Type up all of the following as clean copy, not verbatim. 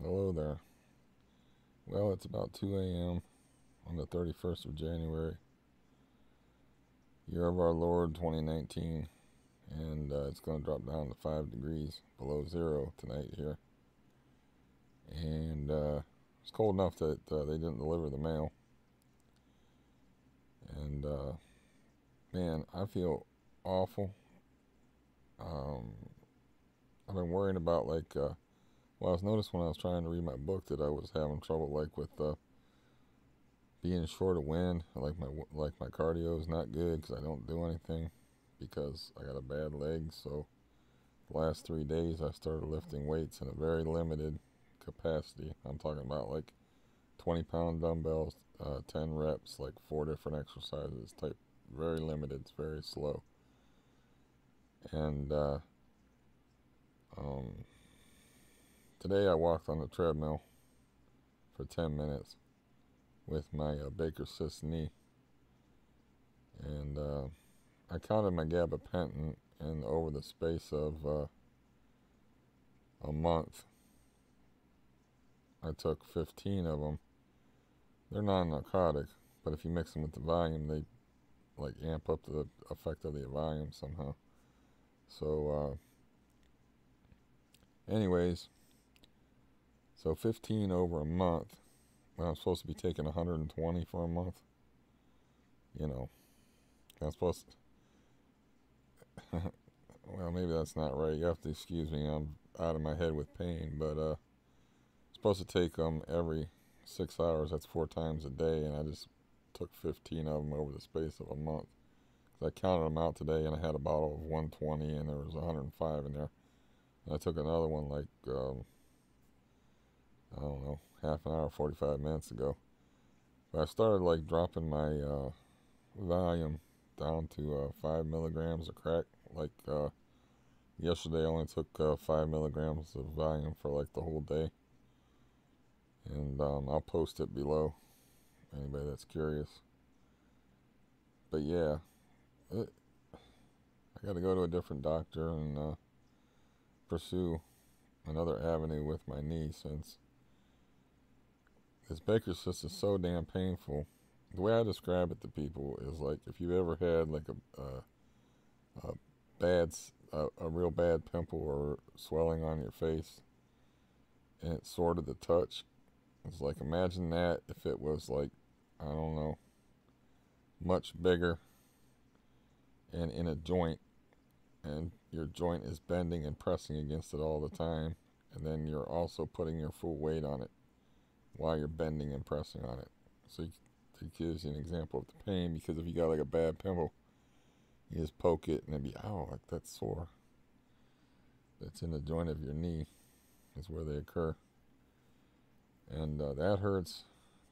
Hello there. Well, it's about 2 a.m. on the 31st of January, year of our Lord 2019, and it's going to drop down to 5 degrees below zero tonight here. And it's cold enough that they didn't deliver the mail. And man, I feel awful. Um, I've been worrying about well, I was noticed when I was trying to read my book that I was having trouble with being short of wind. Like my cardio is not good because I don't do anything because I got a bad leg. So the last 3 days I started lifting weights in a very limited capacity. I'm talking about like 20-pound dumbbells, 10 reps, like 4 different exercises type. Very limited. It's very slow. And um, today I walked on the treadmill for 10 minutes with my Baker cyst knee, and I counted my gabapentin, and over the space of a month, I took 15 of them. They're non-narcotic, but if you mix them with the volume, they like amp up the effect of the volume somehow. So, anyways, so 15 over a month. When I'm supposed to be taking 120 for a month, you know, I'm supposed to, well, maybe that's not right. You have to excuse me. I'm out of my head with pain, but I'm supposed to take them every 6 hours. That's 4 times a day, and I just took 15 of them over the space of a month. I counted them out today, and I had a bottle of 120, and there was 105 in there. And I took another one I don't know, half an hour, 45 minutes ago. But I started dropping my volume down to 5 milligrams of crack. Yesterday, I only took 5 milligrams of volume for the whole day. And I'll post it below, anybody that's curious. But yeah, I got to go to a different doctor and pursue another avenue with my knee, since this Baker's cyst is so damn painful. The way I describe it to people is like if you ever had a bad, a real bad pimple or swelling on your face, and it's sort of the touch. It's like, imagine that if it was I don't know, much bigger and in a joint, and your joint is bending and pressing against it all the time, and then you're also putting your full weight on it while you're bending and pressing on it. So it gives you an example of the pain, because if you got a bad pimple, you just poke it and it'd be, ow, like that's sore. That's in the joint of your knee is where they occur. And that hurts.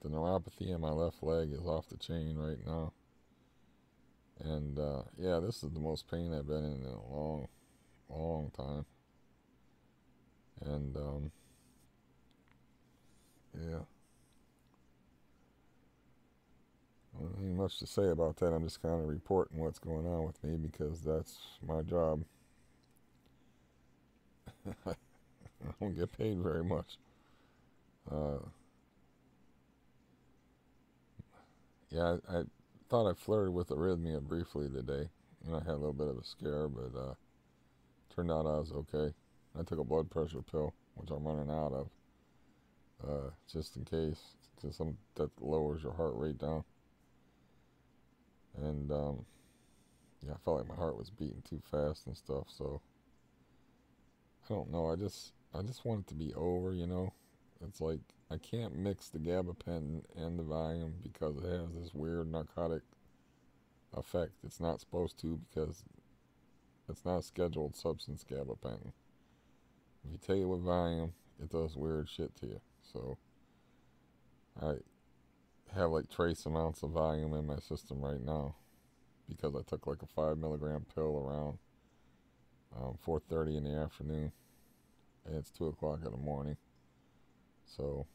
The neuropathy in my left leg is off the chain right now. And yeah, this is the most pain I've been in a long, long time. And yeah, I don't have much to say about that. I'm just kind of reporting what's going on with me because that's my job. I don't get paid very much. Uh, yeah, I thought I flirted with arrhythmia briefly today, and I had a little bit of a scare, but turned out I was okay. I took a blood pressure pill, which I'm running out of, just in case, because that lowers your heart rate down. And yeah, I felt like my heart was beating too fast and stuff. So I don't know. I just want it to be over. It's like I can't mix the gabapentin and the Valium because it has this weird narcotic effect. It's not supposed to, because it's not a scheduled substance, gabapentin. If you take it with Valium, it does weird shit to you. So I have trace amounts of Valium in my system right now because I took a 5 milligram pill around 4:30 in the afternoon, and it's 2 o'clock in the morning. So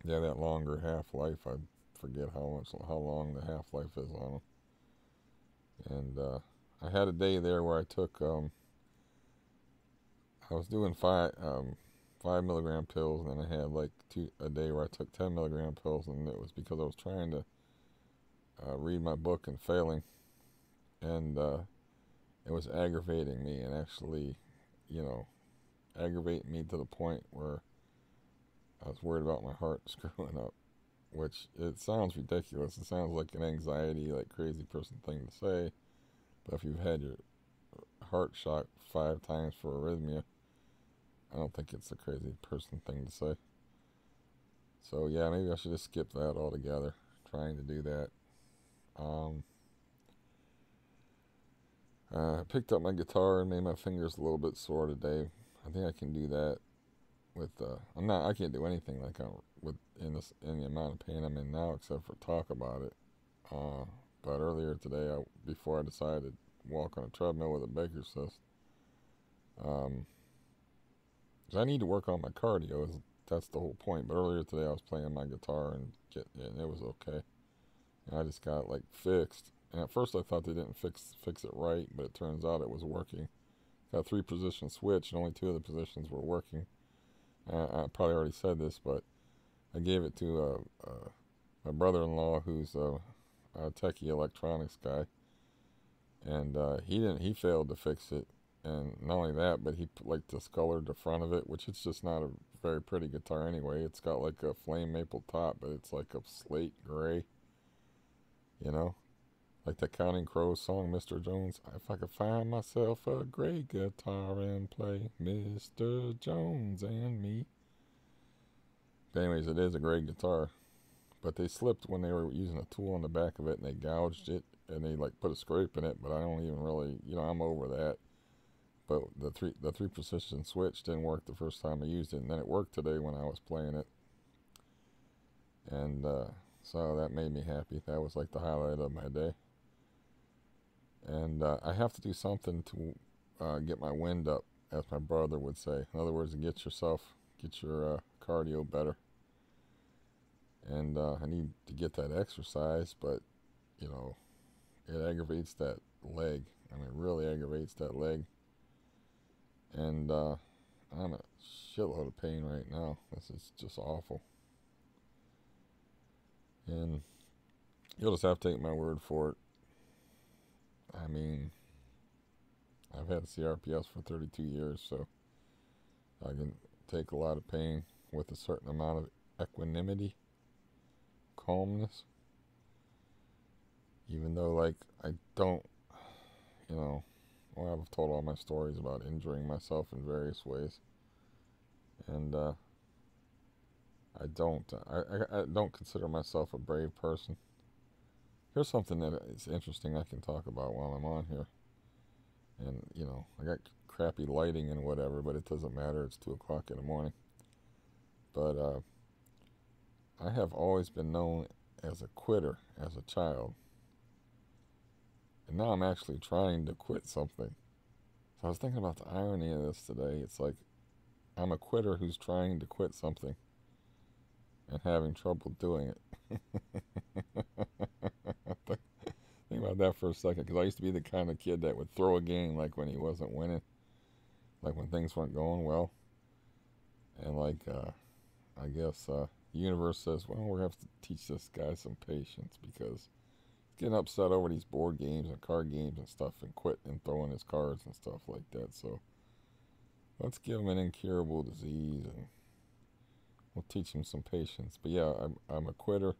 yeah, that longer half life, I forget how long the half life is on them. And I had a day there where I took I was doing 5 milligram pills, and then I had like a day where I took 10 milligram pills, and it was because I was trying to read my book and failing, and it was aggravating me, and actually, you know, aggravating me to the point where I was worried about my heart screwing up, which it sounds ridiculous. It sounds like an anxiety, like crazy person thing to say, but if you've had your heart shocked 5 times for arrhythmia, I don't think it's a crazy person thing to say. So yeah, maybe I should just skip that altogether, trying to do that. I picked up my guitar and made my fingers a little bit sore today. I think I can do that with, I can't do anything like in the amount of pain I'm in now except for talk about it. But earlier today, before I decided to walk on a treadmill with a Baker's cyst, 'cause I need to work on my cardio. That's the whole point. But earlier today, I was playing my guitar and it was okay. And I just got it like fixed. And at first, I thought they didn't fix it right, but it turns out it was working. Got a 3-position switch, and only 2 of the positions were working. I probably already said this, but I gave it to my brother-in-law, who's a techie electronics guy, and he failed to fix it. And not only that, but he like discolored the front of it, which it's just not a very pretty guitar anyway. It's got like a flame maple top, but it's like a slate gray, you know, like the Counting Crows song, Mr. Jones. If I could find myself a gray guitar and play Mr. Jones and me. But anyways, it is a great guitar, but they slipped when they were using a tool on the back of it, and they gouged it, and they like put a scrape in it. But I don't even really, I'm over that. But the 3-position switch didn't work the first time I used it, and then it worked today when I was playing it, and so that made me happy. That was like the highlight of my day. And I have to do something to get my wind up, as my brother would say. In other words, get your cardio better. And I need to get that exercise, but it aggravates that leg. I mean, it really aggravates that leg. And I'm in a shitload of pain right now. This is just awful. And you'll just have to take my word for it. I mean, I've had CRPS for 32 years, so I can take a lot of pain with a certain amount of equanimity, calmness. Even though, like, I don't, I've told all my stories about injuring myself in various ways, and I don't consider myself a brave person. Here's something that is interesting I can talk about while I'm on here, and I got crappy lighting and whatever, but it doesn't matter. It's 2 o'clock in the morning. But I have always been known as a quitter as a child. And now I'm actually trying to quit something. So I was thinking about the irony of this today. It's like I'm a quitter who's trying to quit something and having trouble doing it. Think about that for a second, because I used to be the kind of kid that would throw a game like when he wasn't winning, like when things weren't going well. And like, I guess the universe says, well, we're going to have to teach this guy some patience, because getting upset over these board games and card games and stuff, and quitting and throwing his cards and stuff like that. So let's give him an incurable disease and we'll teach him some patience. But yeah, I'm a quitter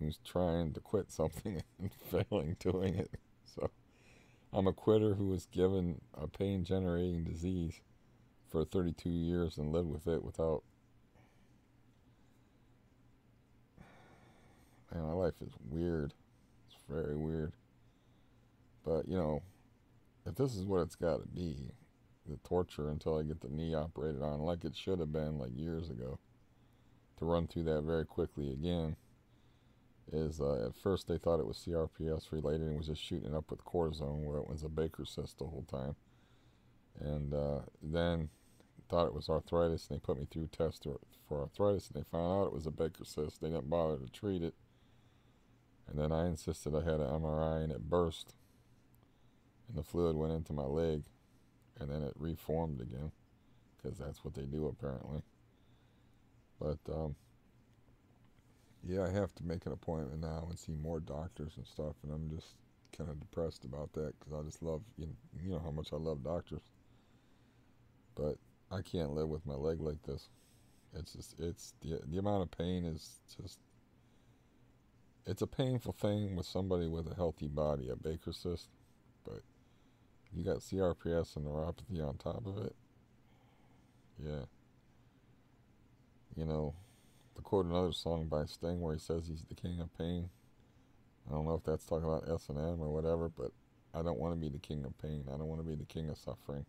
who's trying to quit something and failing doing it. So I'm a quitter who was given a pain-generating disease for 32 years and lived with it without. Man, my life is weird. It's very weird. But, if this is what it's got to be, the torture until I get the knee operated on, like it should have been like years ago, to run through that very quickly again, is at first they thought it was CRPS related and was just shooting it up with cortisone, where it was a Baker's cyst the whole time. And then thought it was arthritis, and they put me through tests for arthritis, and they found out it was a Baker's cyst. They didn't bother to treat it. And then I insisted I had an MRI, and it burst, and the fluid went into my leg, and then it reformed again, because that's what they do apparently. But yeah, I have to make an appointment now and see more doctors and stuff, and I'm just kind of depressed about that because I just love, you know how much I love doctors, but I can't live with my leg like this. It's the amount of pain is just, it's a painful thing with somebody with a healthy body, a Baker's cyst, but you got CRPS and neuropathy on top of it. Yeah, you know, to quote another song by Sting where he says he's the king of pain. I don't know if that's talking about S&M or whatever, but I don't want to be the king of pain. I don't want to be the king of suffering.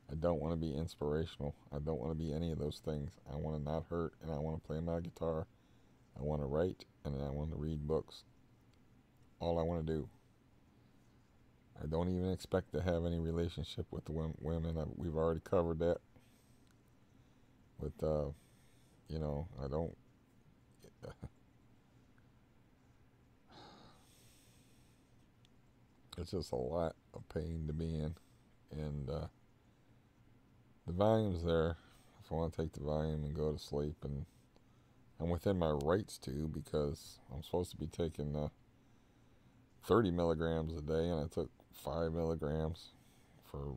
I don't want to be inspirational. I don't want to be any of those things. I want to not hurt, and I want to play my guitar. I want to write, and I want to read books. All I want to do. I don't even expect to have any relationship with the women. We've already covered that. With, you know, I don't. It's just a lot of pain to be in, and the volume's there. If I want to take the volume and go to sleep, and I'm within my rights to, because I'm supposed to be taking 30 milligrams a day, and I took 5 milligrams for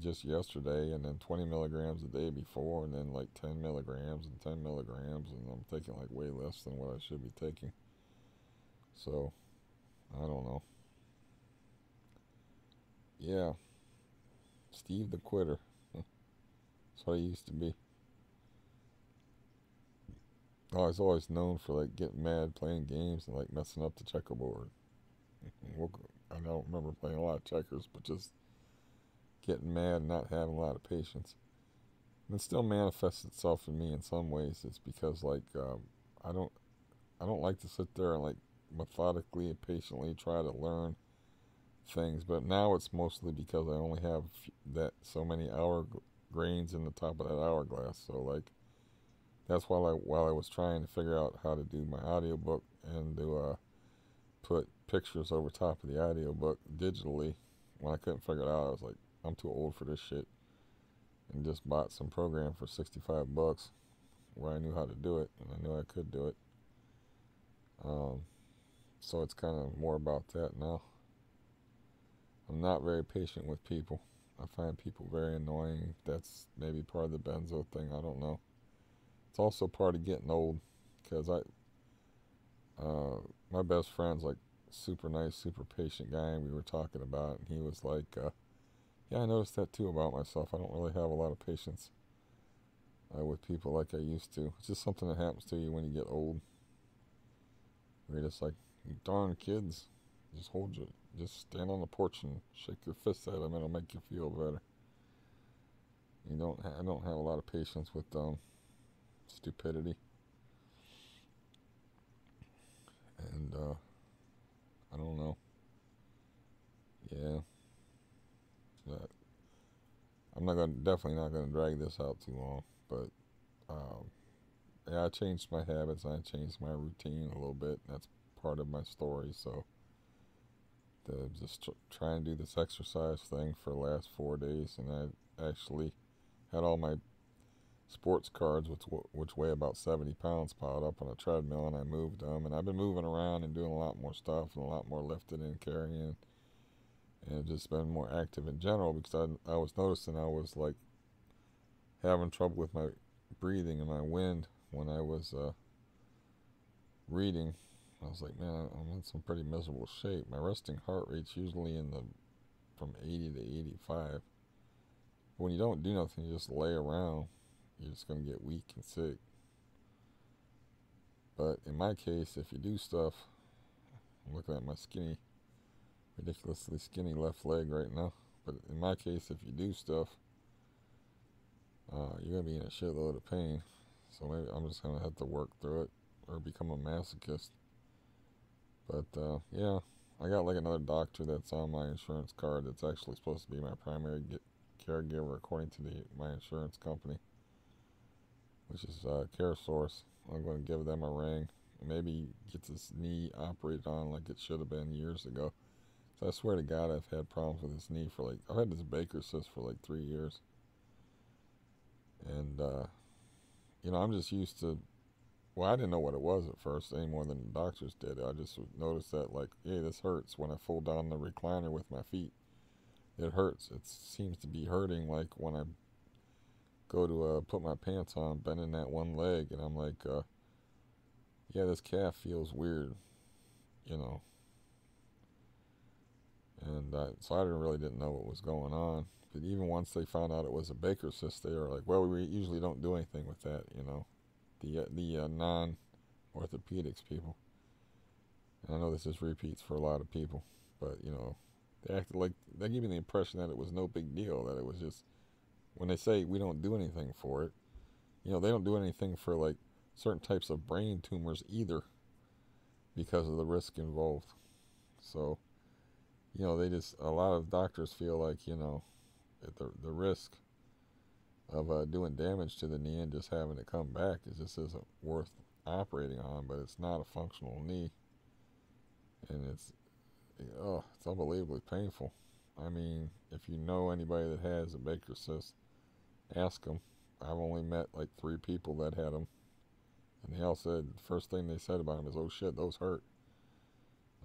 just yesterday, and then 20 milligrams the day before, and then like 10 milligrams and 10 milligrams, and I'm taking like way less than what I should be taking. So, I don't know. Yeah, Steve the Quitter. That's what I used to be. I was always known for like getting mad playing games and like messing up the checkerboard. I don't remember playing a lot of checkers, but just getting mad and not having a lot of patience. And it still manifests itself in me in some ways. It's because like I don't I don't like to sit there and like methodically and patiently try to learn things. But now it's mostly because I only have that so many hour grains in the top of that hourglass. So like that's while I was trying to figure out how to do my audiobook and to put pictures over top of the audiobook digitally. When I couldn't figure it out, I was like, I'm too old for this shit, and just bought some program for $65 where I knew how to do it and I knew I could do it. So it's kind of more about that now. I'm not very patient with people. I find people very annoying. That's maybe part of the benzo thing. I don't know. It's also part of getting old, because my best friend's like super nice, super patient guy, and we were talking about it, and he was like, yeah, I noticed that too about myself. I don't really have a lot of patience with people like I used to. It's just something that happens to you when you get old. You're just like, you darn kids, just stand on the porch and shake your fist at them, and it'll make you feel better. I don't have a lot of patience with stupidity, and I don't know. Yeah, that I'm definitely not gonna drag this out too long, but um, yeah, I changed my habits and I changed my routine a little bit. That's part of my story. So to just try and do this exercise thing for the last 4 days, and I actually had all my sports cards, which weigh about 70 pounds, piled up on a treadmill, and I moved them, and I've been moving around and doing a lot more stuff and a lot more lifting and carrying, and just been more active in general, because I was noticing I was like having trouble with my breathing and my wind when I was reading. I was like, man, I'm in some pretty miserable shape. My resting heart rate's usually from 80 to 85. But when you don't do nothing, you just lay around, you're just going to get weak and sick. But in my case, if you do stuff, I'm looking at my ridiculously skinny left leg right now. But in my case, if you do stuff, you're going to be in a shitload of pain. So maybe I'm just going to have to work through it or become a masochist. But yeah, I got like another doctor that's on my insurance card that's actually supposed to be my primary caregiver according to my insurance company, which is CareSource. I'm going to give them a ring. Maybe get this knee operated on like it should have been years ago. So I swear to God, I've had problems with this knee for like, I've had this Baker's cyst for like 3 years. And, you know, I'm just used to, well, I didn't know what it was at first any more than the doctors did. I just noticed that, like, hey, this hurts when I fold down the recliner with my feet. It hurts. It seems to be hurting, like, when I go to put my pants on, bending that one leg, and I'm like, yeah, this calf feels weird, you know. And so I really didn't know what was going on. But even once they found out it was a Baker's cyst, they were like, well, we usually don't do anything with that, you know, the non-orthopedics people. And I know this is repeats for a lot of people, but, you know, they acted like, they gave me the impression that it was no big deal, that it was just, when they say we don't do anything for it, you know, they don't do anything for, like, certain types of brain tumors either because of the risk involved. So, you know, they just, a lot of doctors feel like, you know, that the risk of doing damage to the knee and just having it come back just isn't worth operating on, but it's not a functional knee. And it's unbelievably painful. I mean, if you know anybody that has a Baker's cyst, ask them. I've only met like 3 people that had them, and they all said the first thing they said about them is, "Oh shit, those hurt."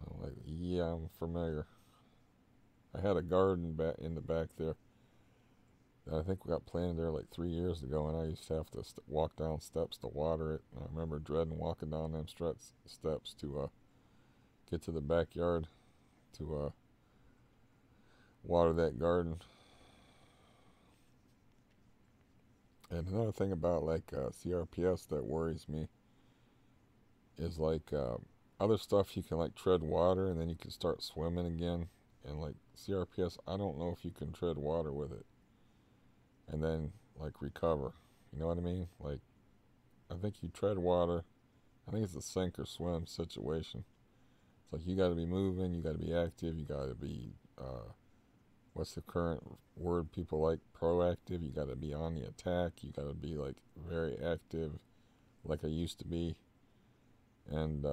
I'm like, yeah, I'm familiar. I had a garden back in the back there that I think we got planted there like 3 years ago, and I used to have to walk down steps to water it. And I remember dreading walking down them steps to get to the backyard to water that garden. And another thing about like CRPS that worries me is like other stuff you can like tread water and then you can start swimming again. And like CRPS, I don't know if you can tread water with it and then like recover. You know what I mean? Like, I think you tread water. I think it's a sink or swim situation. It's like you got to be moving, you got to be active, you got to be what's the current word people like? Proactive. You got to be on the attack. You got to be like very active, like I used to be. And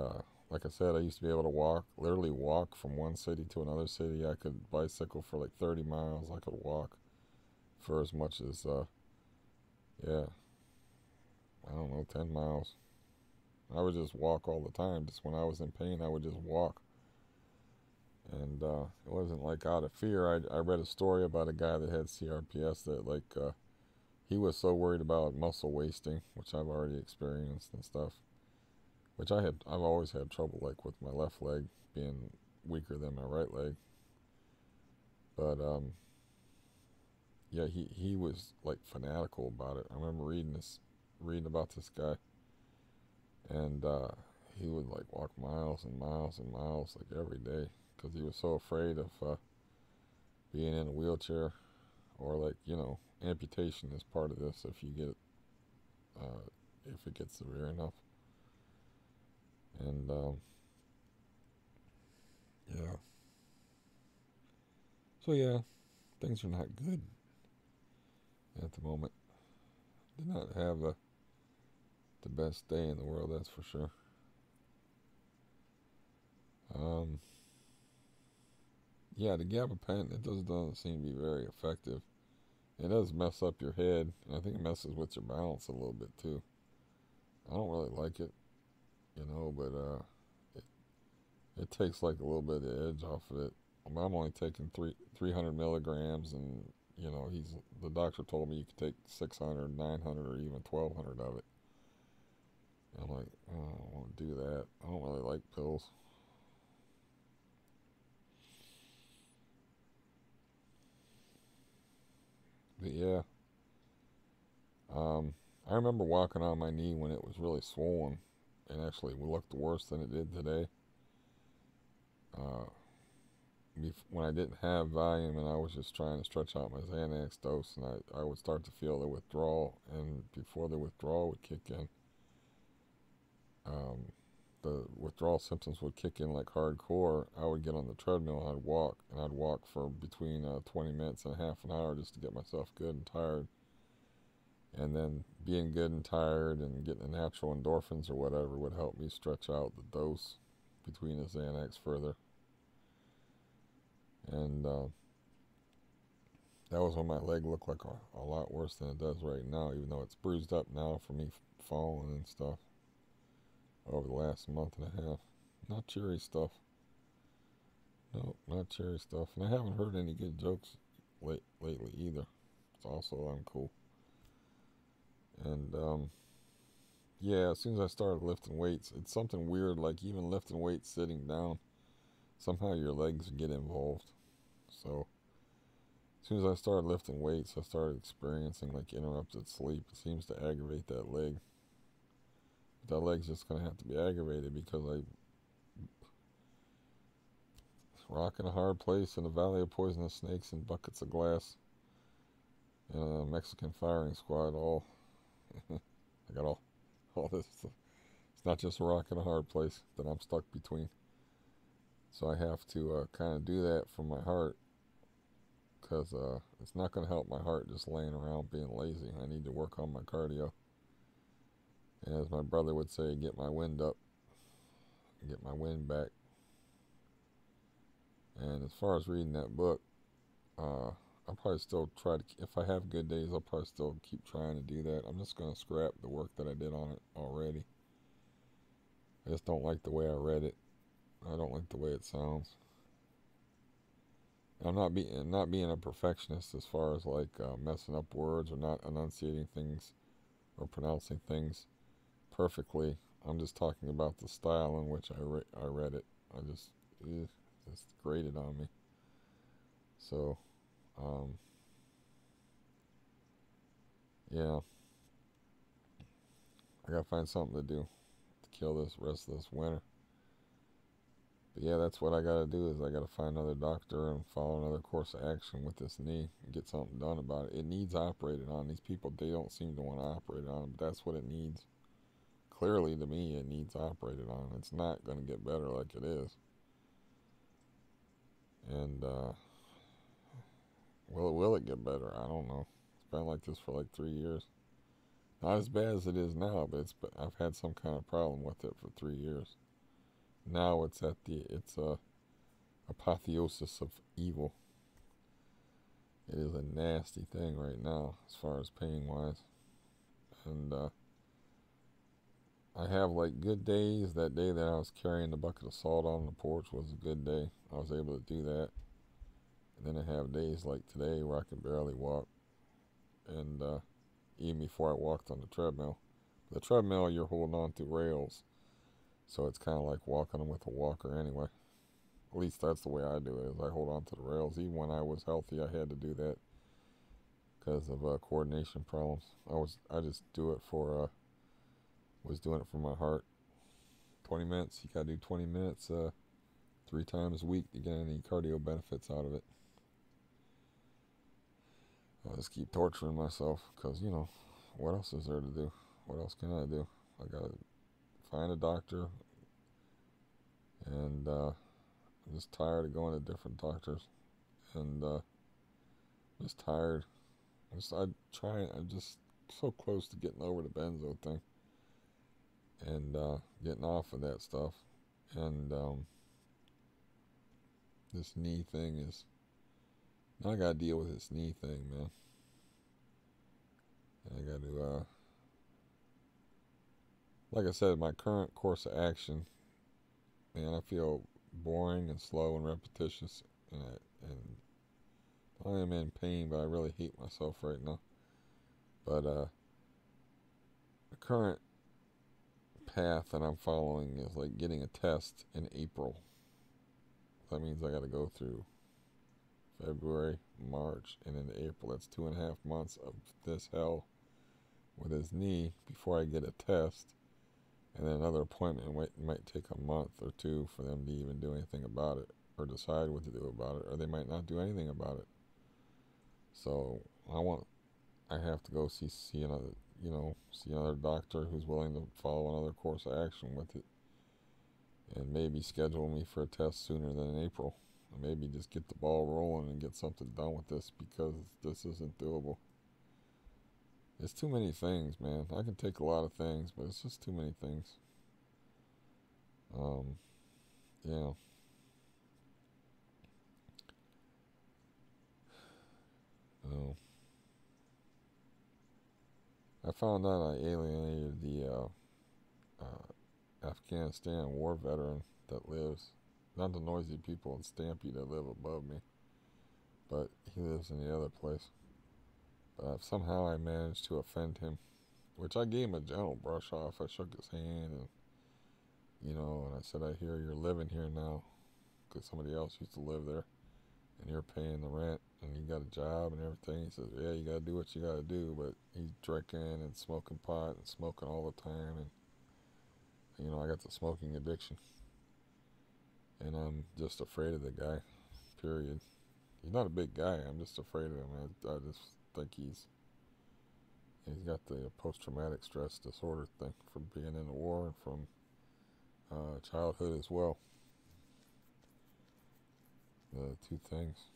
like I said, I used to be able to walk, literally walk from one city to another city. I could bicycle for like 30 miles. I could walk for as much as, yeah, I don't know, 10 miles. I would just walk all the time. Just when I was in pain, I would just walk. And it wasn't like out of fear. I read a story about a guy that had CRPS that like he was so worried about muscle wasting, which I've already experienced and stuff. Which I've always had trouble like with my left leg being weaker than my right leg. But yeah, he was like fanatical about it. I remember reading about this guy, and he would like walk miles and miles and miles like every day because he was so afraid of being in a wheelchair, or like, you know, amputation is part of this if you get if it gets severe enough. And yeah, so yeah, things are not good at the moment. Did not have the best day in the world, that's for sure. Um, yeah, the gabapentin, it doesn't seem to be very effective. It does mess up your head, and I think it messes with your balance a little bit too. I don't really like it, you know, but it, it takes like a little bit of the edge off of it. I'm only taking 300 milligrams, and you know, the doctor told me you could take 600, 900, or even 1200 of it. And I'm like, oh, I don't want to do that. I don't really like pills. But yeah, I remember walking on my knee when it was really swollen, and actually looked worse than it did today. Uh, when I didn't have Valium and I was just trying to stretch out my Xanax dose, and I would start to feel the withdrawal, and before the withdrawal would kick in, um, the withdrawal symptoms would kick in like hardcore. I would get on the treadmill and I'd walk for between 20 minutes and half an hour just to get myself good and tired. And then being good and tired and getting the natural endorphins or whatever would help me stretch out the dose between the Xanax further. And That was when my leg looked like a lot worse than it does right now, even though it's bruised up now from me falling and stuff over the last month and a half. Not cheery stuff. No, not cheery stuff. And I haven't heard any good jokes lately either. It's also uncool. And yeah, as soon as I started lifting weights, it's something weird, like even lifting weights sitting down, somehow your legs get involved. So as soon as I started lifting weights, I started experiencing like interrupted sleep. It seems to aggravate that leg. But that leg's just gonna have to be aggravated because I rock in a hard place in a valley of poisonous snakes and buckets of glass and a Mexican firing squad. All I got all this. It's not just a rock in a hard place that I'm stuck between. So I have to kind of do that for my heart, because it's not going to help my heart just laying around being lazy. I need to work on my cardio. And as my brother would say, get my wind up, get my wind back. And as far as reading that book, I'll probably still try to, if I have good days, I'll probably still keep trying to do that. I'm just going to scrap the work that I did on it already. I just don't like the way I read it. I don't like the way it sounds. I'm not being a perfectionist as far as like messing up words or not enunciating things or pronouncing things perfectly. I'm just talking about the style in which I read it. Just grated on me. So, yeah, I gotta find something to do to kill this rest of this winter. But yeah, that's what I gotta do, is I gotta find another doctor and follow another course of action with this knee and get something done about it. It needs operated on. These people, they don't seem to want to operate on it, but that's what it needs. Clearly, to me, it needs operated on. It's not going to get better like it is. And will it get better? I don't know. It's been like this for like 3 years. Not as bad as it is now, but I've had some kind of problem with it for 3 years. Now it's apotheosis of evil. It is a nasty thing right now as far as pain wise. And I have like good days. That day that I was carrying the bucket of salt on the porch was a good day. I was able to do that. And then I have days like today where I can barely walk. And even before I walked on the treadmill. The treadmill, you're holding on to rails. So it's kind of like walking with a walker anyway. At least that's the way I do it, is I hold on to the rails. Even when I was healthy, I had to do that because of coordination problems. I just do it for, was doing it for my heart. 20 minutes, you gotta do 20 minutes 3 times a week to get any cardio benefits out of it. I just keep torturing myself because, what else is there to do? What else can I do? I gotta find a doctor, and I'm just tired of going to different doctors, and just tired. I'm just so close to getting over the benzo thing and getting off of that stuff, and this knee thing is, now I gotta deal with this knee thing, man. And I gotta like I said, my current course of action, man, I feel boring and slow and repetitious, and I am in pain, but I really hate myself right now. But the current path that I'm following is like getting a test in April. That means I got to go through February, March, and into April. That's 2.5 months of this hell with his knee before I get a test. And then another appointment might take a month or 2 for them to even do anything about it, or decide what to do about it, or they might not do anything about it. So I have to go see another doctor who's willing to follow another course of action with it, and maybe schedule me for a test sooner than in April, and maybe just get the ball rolling and get something done with this, because this isn't doable. It's too many things, man. I can take a lot of things, but it's just too many things. So I found out I alienated the Afghanistan war veteran that lives, not the noisy people in Stampede that live above me, but he lives in the other place. But somehow I managed to offend him, which I gave him a gentle brush off. I shook his hand and, and I said, I hear you're living here now because somebody else used to live there and you're paying the rent and you got a job and everything. He says, yeah, you got to do what you got to do, but he's drinking and smoking pot and smoking all the time. And, I got the smoking addiction. And I'm just afraid of the guy, period. He's not a big guy. I'm just afraid of him. I just think he's got the post-traumatic stress disorder thing from being in the war and from childhood as well. The two things.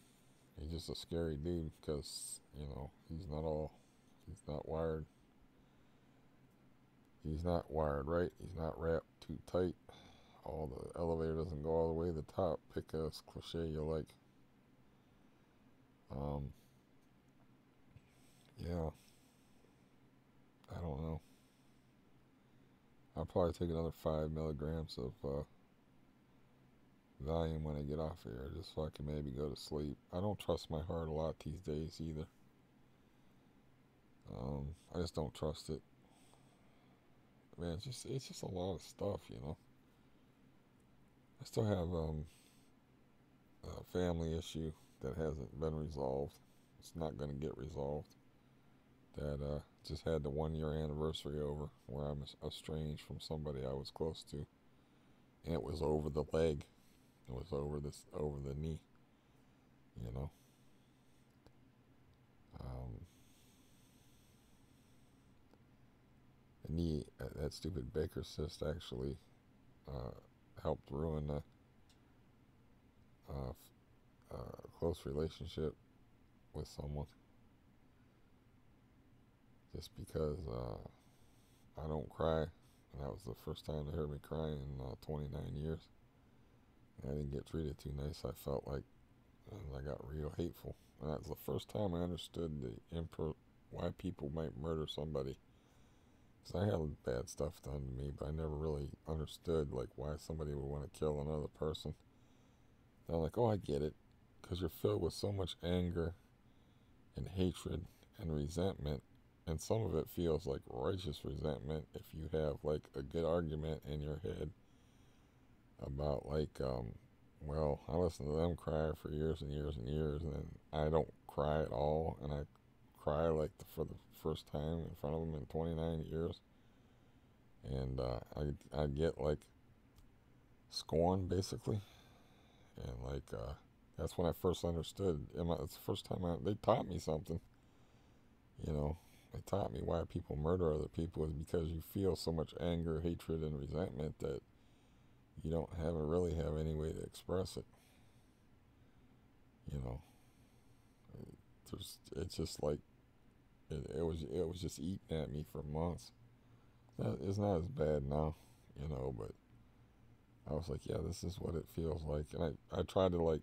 He's just a scary dude because, he's not wired. He's not wired right. He's not wrapped too tight. The elevator doesn't go all the way to the top. Pick a cliche you like. Yeah. I don't know. I'll probably take another 5 milligrams of Valium when I get off here, just so I can maybe go to sleep. I don't trust my heart a lot these days either. I just don't trust it. Man, it's just a lot of stuff, I still have a family issue that hasn't been resolved. It's not going to get resolved. That just had the 1-year anniversary over where I'm estranged from somebody I was close to, and it was over the leg. It was over the knee. The knee, that stupid Baker cyst actually helped ruin a close relationship with someone. Just because I don't cry, and that was the first time they heard me cry in 29 years. And I didn't get treated too nice. I felt like I got real hateful. And that was the first time I understood why people might murder somebody. Because I had bad stuff done to me, but I never really understood why somebody would want to kill another person. And I'm like, oh, I get it. Because you're filled with so much anger and hatred and resentment. And some of it feels like righteous resentment if you have a good argument in your head about well, I listened to them cry for years and years and years, and then I don't cry at all, and I cry for the first time in front of them in 29 years, and I get scorn basically, and that's when I first understood. It's the first time they taught me something. They taught me why people murder other people is because you feel so much anger, hatred, and resentment that you don't really have any way to express it. It's just it was just eating at me for months. It's not as bad now, but I was like, yeah, this is what it feels like. And I tried to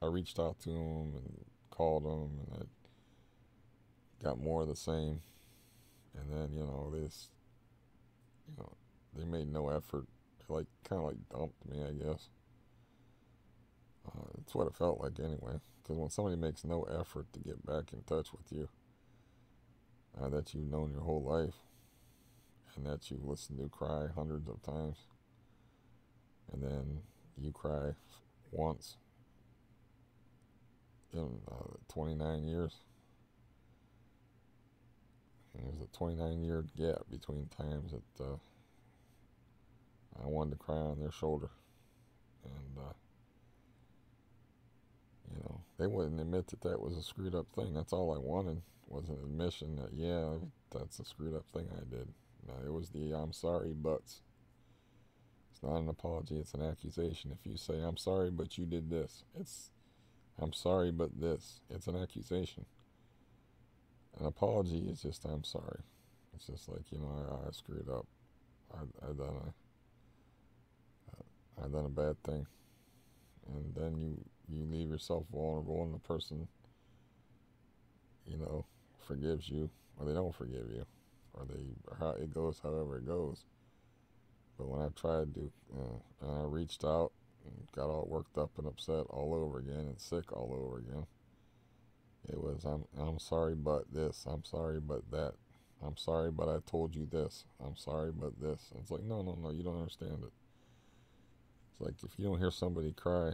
I reached out to them and called them, and I got more of the same. And then, they made no effort. They kind of dumped me, I guess. That's what it felt like anyway. Because when somebody makes no effort to get back in touch with you, that you've known your whole life, and that you've listened to cry hundreds of times, and then you cry once in 29 years. And there's a 29-year gap between times that I wanted to cry on their shoulder. And, they wouldn't admit that was a screwed up thing. That's all I wanted was an admission that, yeah, that's a screwed up thing I did. No, it was the I'm sorry buts. It's not an apology, it's an accusation. If you say, I'm sorry, but you did this, it's I'm sorry, but this. It's an accusation. An apology is just I'm sorry. It's just I screwed up. I done a bad thing. And then you leave yourself vulnerable, and the person you know, forgives you, or they don't forgive you, or how it goes, however it goes. But when I tried to, and I reached out and got all worked up and upset all over again and sick all over again, it was I'm sorry, but this. I'm sorry, but that. I'm sorry, but I told you this. I'm sorry, but this. And it's like, no, no, no, you don't understand it. It's like if you don't hear somebody cry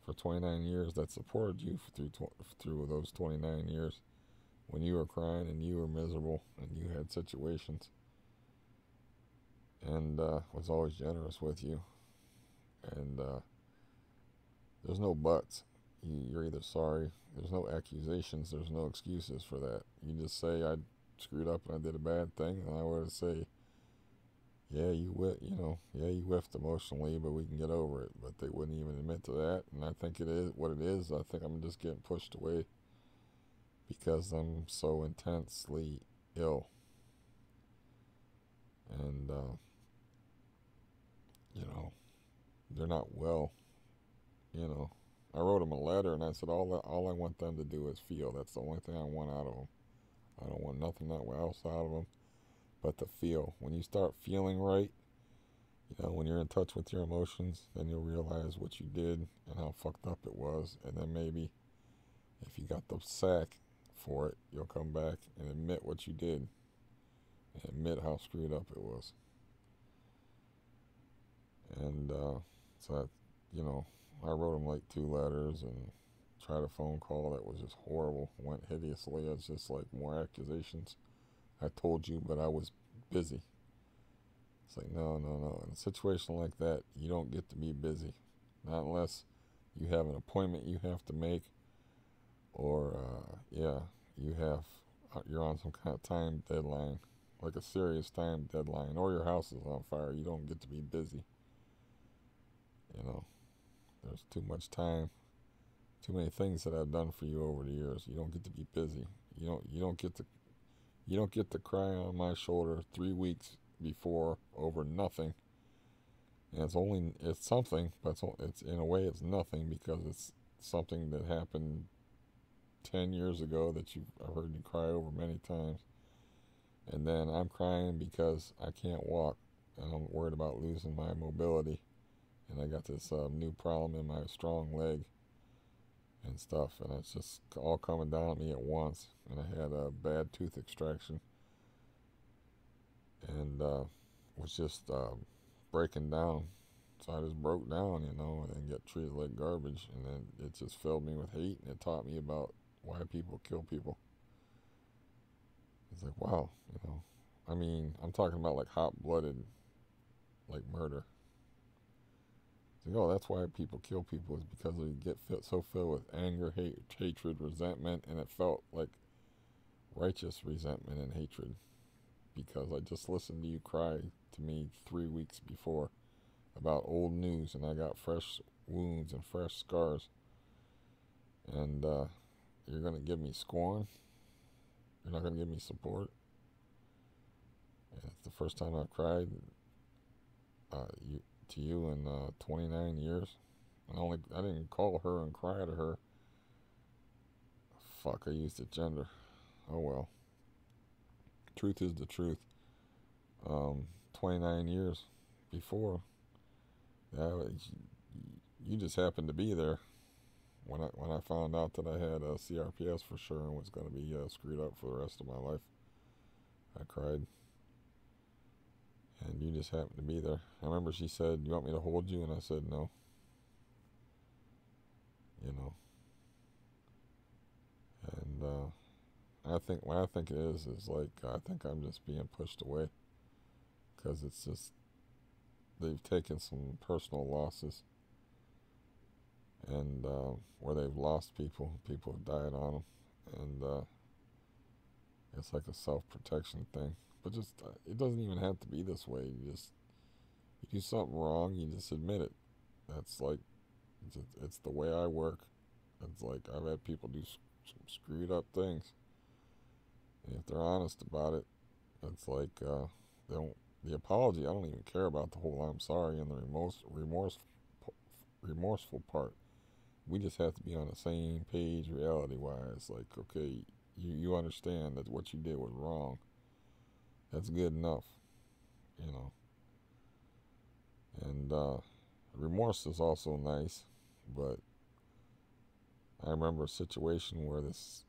for 29 years that supported you through those 29 years when you were crying and you were miserable and you had situations and was always generous with you. And there's no buts. You're either sorry. There's no accusations. There's no excuses for that. You just say, I screwed up and I did a bad thing. And I would say, yeah, you whiffed emotionally, but we can get over it. But they wouldn't even admit to that. And I think it is what it is. I think I'm just getting pushed away because I'm so intensely ill. And, they're not well. I wrote them a letter and I said, all I want them to do is feel. That's the only thing I want out of them. I don't want nothing else out of them but to feel. When you start feeling right, when you're in touch with your emotions, then you'll realize what you did and how fucked up it was. And then maybe if you got the sack for it, you'll come back and admit what you did and admit how screwed up it was. And so I wrote him like 2 letters and tried a phone call that was just horrible. Went hideously. It's just like more accusations. I told you, but I was busy. It's like, no, no, no. In a situation like that, you don't get to be busy. Not unless you have an appointment you have to make, or, you're on some kind of time deadline, like a serious time deadline, or your house is on fire. You don't get to be busy. There's too much time, too many things that I've done for you over the years. You don't get to be busy. You don't get to cry on my shoulder 3 weeks before over nothing. And it's something, but it's in a way it's nothing because it's something that happened 10 years ago that I've heard you cry over many times. And then I'm crying because I can't walk and I'm worried about losing my mobility. And I got this new problem in my strong leg and stuff, and it's just all coming down at me at once. And I had a bad tooth extraction and was just breaking down. So I just broke down, and get treated like garbage. And then it just filled me with hate, and it taught me about why people kill people. It's like, wow, I'm talking about like hot-blooded, like murder. That's why people kill people, is because they get so filled with anger, hate, hatred, resentment, and it felt like righteous resentment and hatred because I just listened to you cry to me 3 weeks before about old news, and I got fresh wounds and fresh scars, and you're going to give me scorn? You're not going to give me support? And it's the first time I've cried to you in 29 years. I didn't call her and cry to her. Fuck, I used the gender. Oh well. Truth is the truth. 29 years before, you just happened to be there when I found out that I had a CRPS for sure and was going to be screwed up for the rest of my life. I cried. And you just happened to be there. I remember she said, "You want me to hold you?" And I said, "No." And what I think it is like, I think I'm just being pushed away. Because it's just, they've taken some personal losses. And where they've lost people have died on them. And it's like a self-protection thing. But just, it doesn't even have to be this way. You do something wrong, you just admit it. That's like, it's the way I work. It's like, I've had people do some screwed up things. And if they're honest about it, it's like, the apology, I don't even care about the whole I'm sorry and the remorseful part. We just have to be on the same page reality-wise. Like, okay, you understand that what you did was wrong. That's good enough, you know. And remorse is also nice, but I remember a situation where this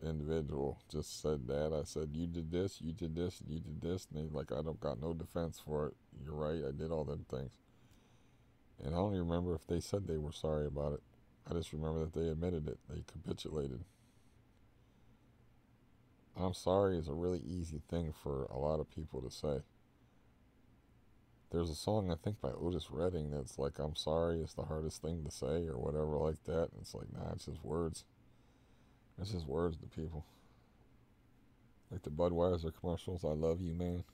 individual just said that. I said, you did this, you did this, and you did this. And they like, I don't got no defense for it. You're right, I did all them things. And I don't even remember if they said they were sorry about it. I just remember that they admitted it. They capitulated. I'm sorry is a really easy thing for a lot of people to say. There's a song, I think, by Otis Redding that's like, I'm sorry is the hardest thing to say, or whatever like that. And it's like, nah, it's just words. It's just words to people. Like the Budweiser commercials, I love you, man.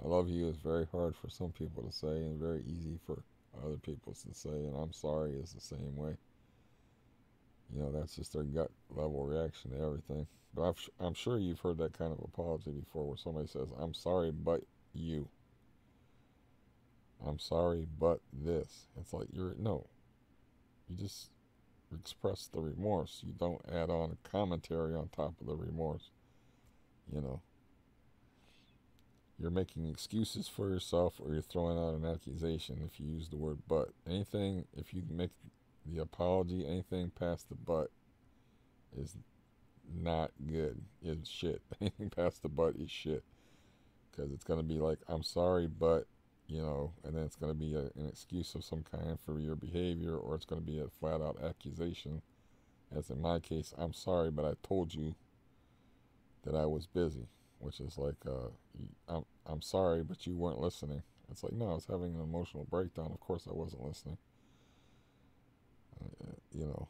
I love you is very hard for some people to say and very easy for other people to say. And I'm sorry is the same way. You know, that's just their gut level reaction to everything. But I'm sure you've heard that kind of apology before where somebody says, I'm sorry, but you. I'm sorry, but this. It's like, no. You just express the remorse. You don't add on a commentary on top of the remorse. You know. You're making excuses for yourself or you're throwing out an accusation if you use the word but. Anything, if you make the apology, anything past the but is not good. Is shit. Anything past the but is shit. Because it's going to be like, I'm sorry, but, you know, and then it's going to be an excuse of some kind for your behavior, or it's going to be a flat out accusation. As in my case, I'm sorry, but I told you that I was busy, which is like, I'm sorry, but you weren't listening. It's like, no, I was having an emotional breakdown. Of course I wasn't listening. You know.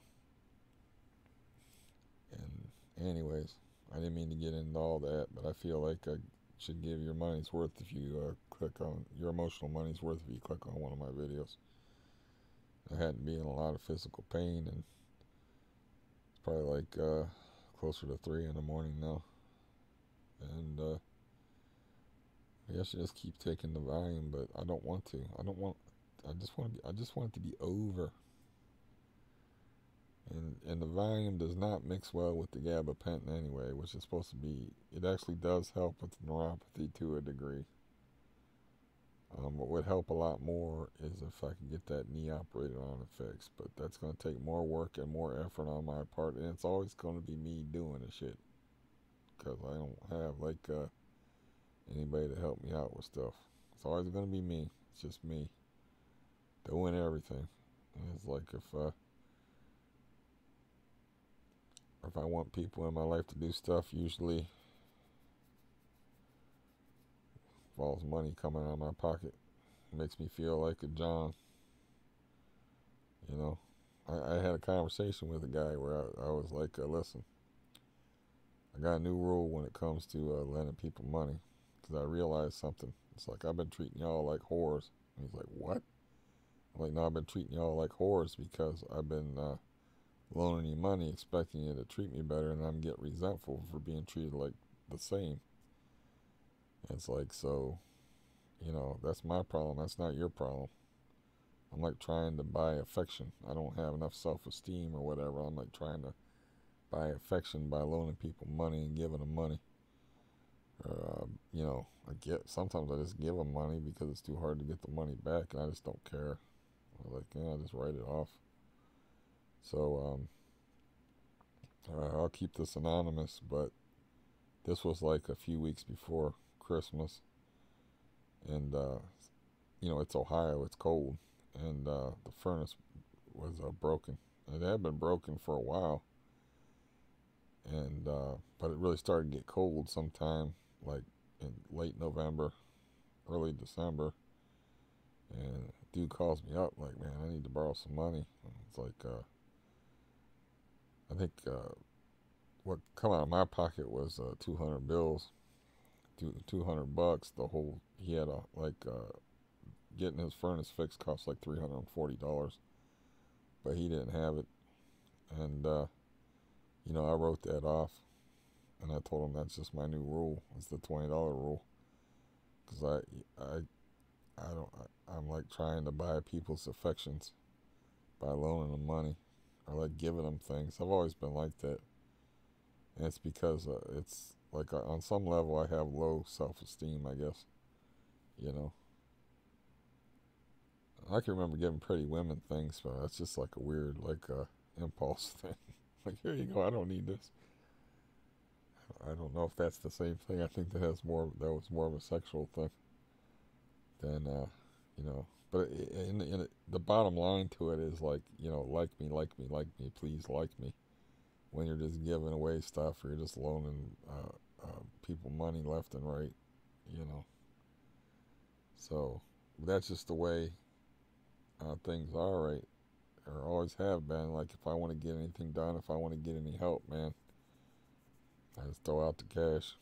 And anyways, I didn't mean to get into all that, but I feel like I should give your money's worth if you click on your emotional money's worth if you click on one of my videos. I had to be in a lot of physical pain, and it's probably like closer to 3 in the morning now. And I should just keep taking the Valium, but I don't want to. I just want it to be over. And the Valium does not mix well with the gabapentin anyway, which is supposed to be. It actually does help with neuropathy to a degree. What would help a lot more is if I could get that knee operated on and fixed, but that's going to take more work and more effort on my part, and it's always going to be me doing the shit, because I don't have like anybody to help me out with stuff. It's always going to be me. It's just me doing everything. And it's like if I want people in my life to do stuff, usually involves money coming out of my pocket. It makes me feel like a John. You know, I had a conversation with a guy where I was like, listen, I got a new rule when it comes to lending people money, because I realized something. It's like, I've been treating y'all like whores. And he's like, what? I'm like, no, I've been treating y'all like whores because I've been loaning you money expecting you to treat me better, and I'm get resentful for being treated like the same. And it's like, so, you know, that's my problem. That's not your problem. I'm like trying to buy affection. I don't have enough self-esteem or whatever. I'm like trying to buy affection by loaning people money and giving them money. Or, you know, sometimes I just give them money because it's too hard to get the money back, and I just don't care. I'm like, yeah, I just write it off. So, I'll keep this anonymous, but this was like a few weeks before Christmas, and you know, it's Ohio, it's cold, and the furnace was broken. It had been broken for a while, and but it really started to get cold sometime like in late November, early December, and dude calls me up like, man, I need to borrow some money. And it's like, I think what come out of my pocket was 200 bills, $200. The whole, he had getting his furnace fixed cost like $340, but he didn't have it, and you know, I wrote that off, and I told him that's just my new rule. It's the $20 rule, because I'm like trying to buy people's affections by loaning them money or like giving them things. I've always been like that. And it's because it's like on some level I have low self-esteem, I guess. You know, I can remember giving pretty women things, but that's just like a weird like impulse thing. Like, here you go, I don't need this. I don't know if that's the same thing. I think that was more of a sexual thing than you know. But the bottom line to it is like, you know, like me, please like me. When you're just giving away stuff, or you're just loaning people money left and right, you know. So that's just the way things are, right? Or always have been. Like, if I want to get anything done, if I want to get any help, man, I just throw out the cash.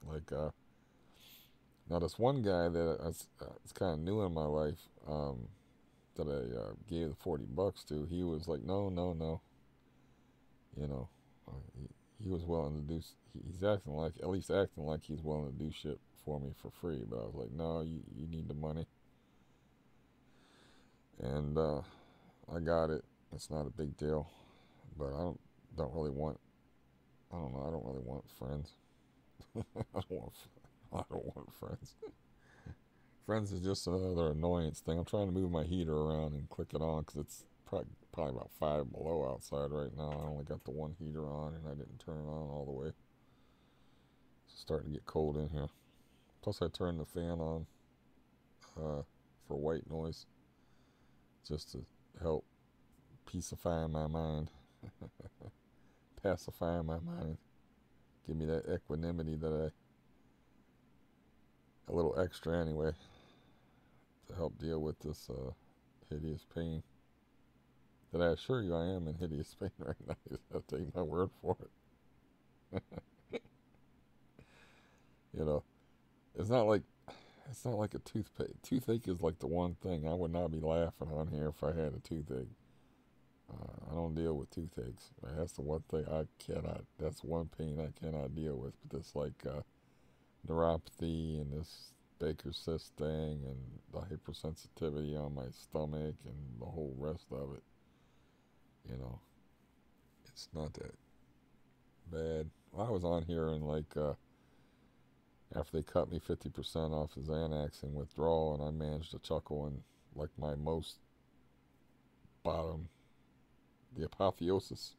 Like, now this one guy that it's kind of new in my life, that I gave the $40 to, he was like, no, no, no, you know, he was willing to do. He's acting like, at least acting like he's willing to do shit for me for free. But I was like, no, you need the money, and I got it. It's not a big deal, but don't really want. I don't know. I don't really want friends. I don't want friends. Friends is just another annoyance thing. I'm trying to move my heater around and click it on because it's probably about 5 below outside right now. I only got the one heater on and I didn't turn it on all the way. It's starting to get cold in here. Plus, I turned the fan on for white noise just to help pacify my mind, pacify my mind, give me that equanimity a little extra anyway, to help deal with this hideous pain. That I assure you I am in hideous pain right now. You just have to take my word for it. You know, it's not like a toothache. Toothache is like the one thing I would not be laughing on here if I had a toothache. I don't deal with toothaches. That's the one thing I cannot. That's one pain I cannot deal with. But this like neuropathy and this Baker's cyst thing and the hypersensitivity on my stomach and the whole rest of it. You know, it's not that bad. I was on here and like after they cut me 50% off the Xanax and withdrawal, and I managed to chuckle, and like my most bottom, the apotheosis.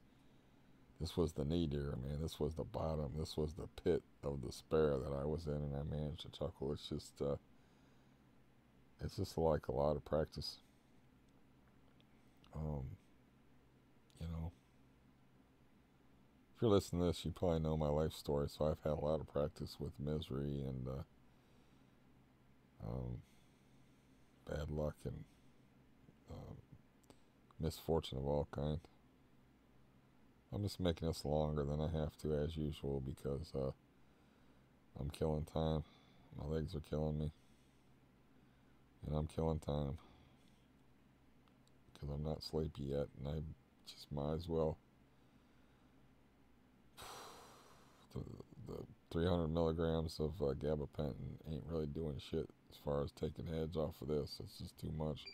This was the nadir, man. This was the bottom. This was the pit of despair that I was in, and I managed to chuckle. It's just like a lot of practice. Um, you know, if you're listening to this, you probably know my life story. So I've had a lot of practice with misery and um, bad luck and um, misfortune of all kinds. I'm just making this longer than I have to, as usual, because I'm killing time. My legs are killing me, and I'm killing time because I'm not sleepy yet, and I just might as well. The 300 milligrams of gabapentin ain't really doing shit as far as taking the edge off of this. It's just too much.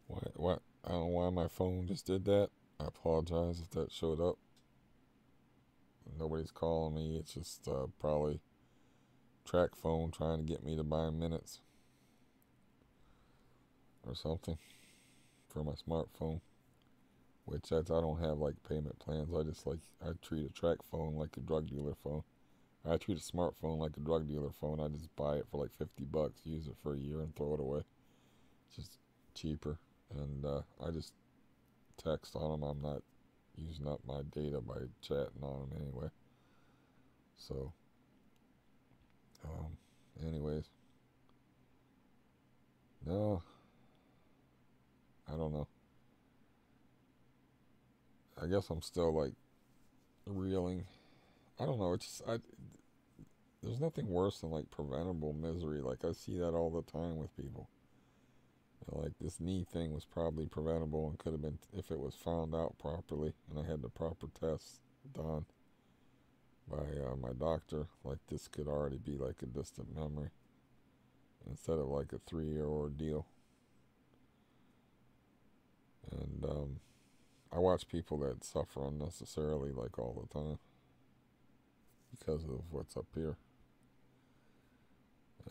Why? I don't know why my phone just did that. I apologize if that showed up. Nobody's calling me. It's just probably track phone trying to get me to buy minutes or something for my smartphone. Which I don't have like payment plans. I treat a track phone like a drug dealer phone. I treat a smartphone like a drug dealer phone. I just buy it for like $50, use it for a year, and throw it away. It's just cheaper, and I just text on them. I'm not using up my data by chatting on them anyway. So, anyways, no, I don't know. I guess I'm still like reeling. I don't know. There's nothing worse than like preventable misery. Like, I see that all the time with people. Like, this knee thing was probably preventable and could have been, if it was found out properly and I had the proper tests done by my doctor. Like, this could already be like a distant memory instead of like a 3-year ordeal. And I watch people that suffer unnecessarily like all the time because of what's up here.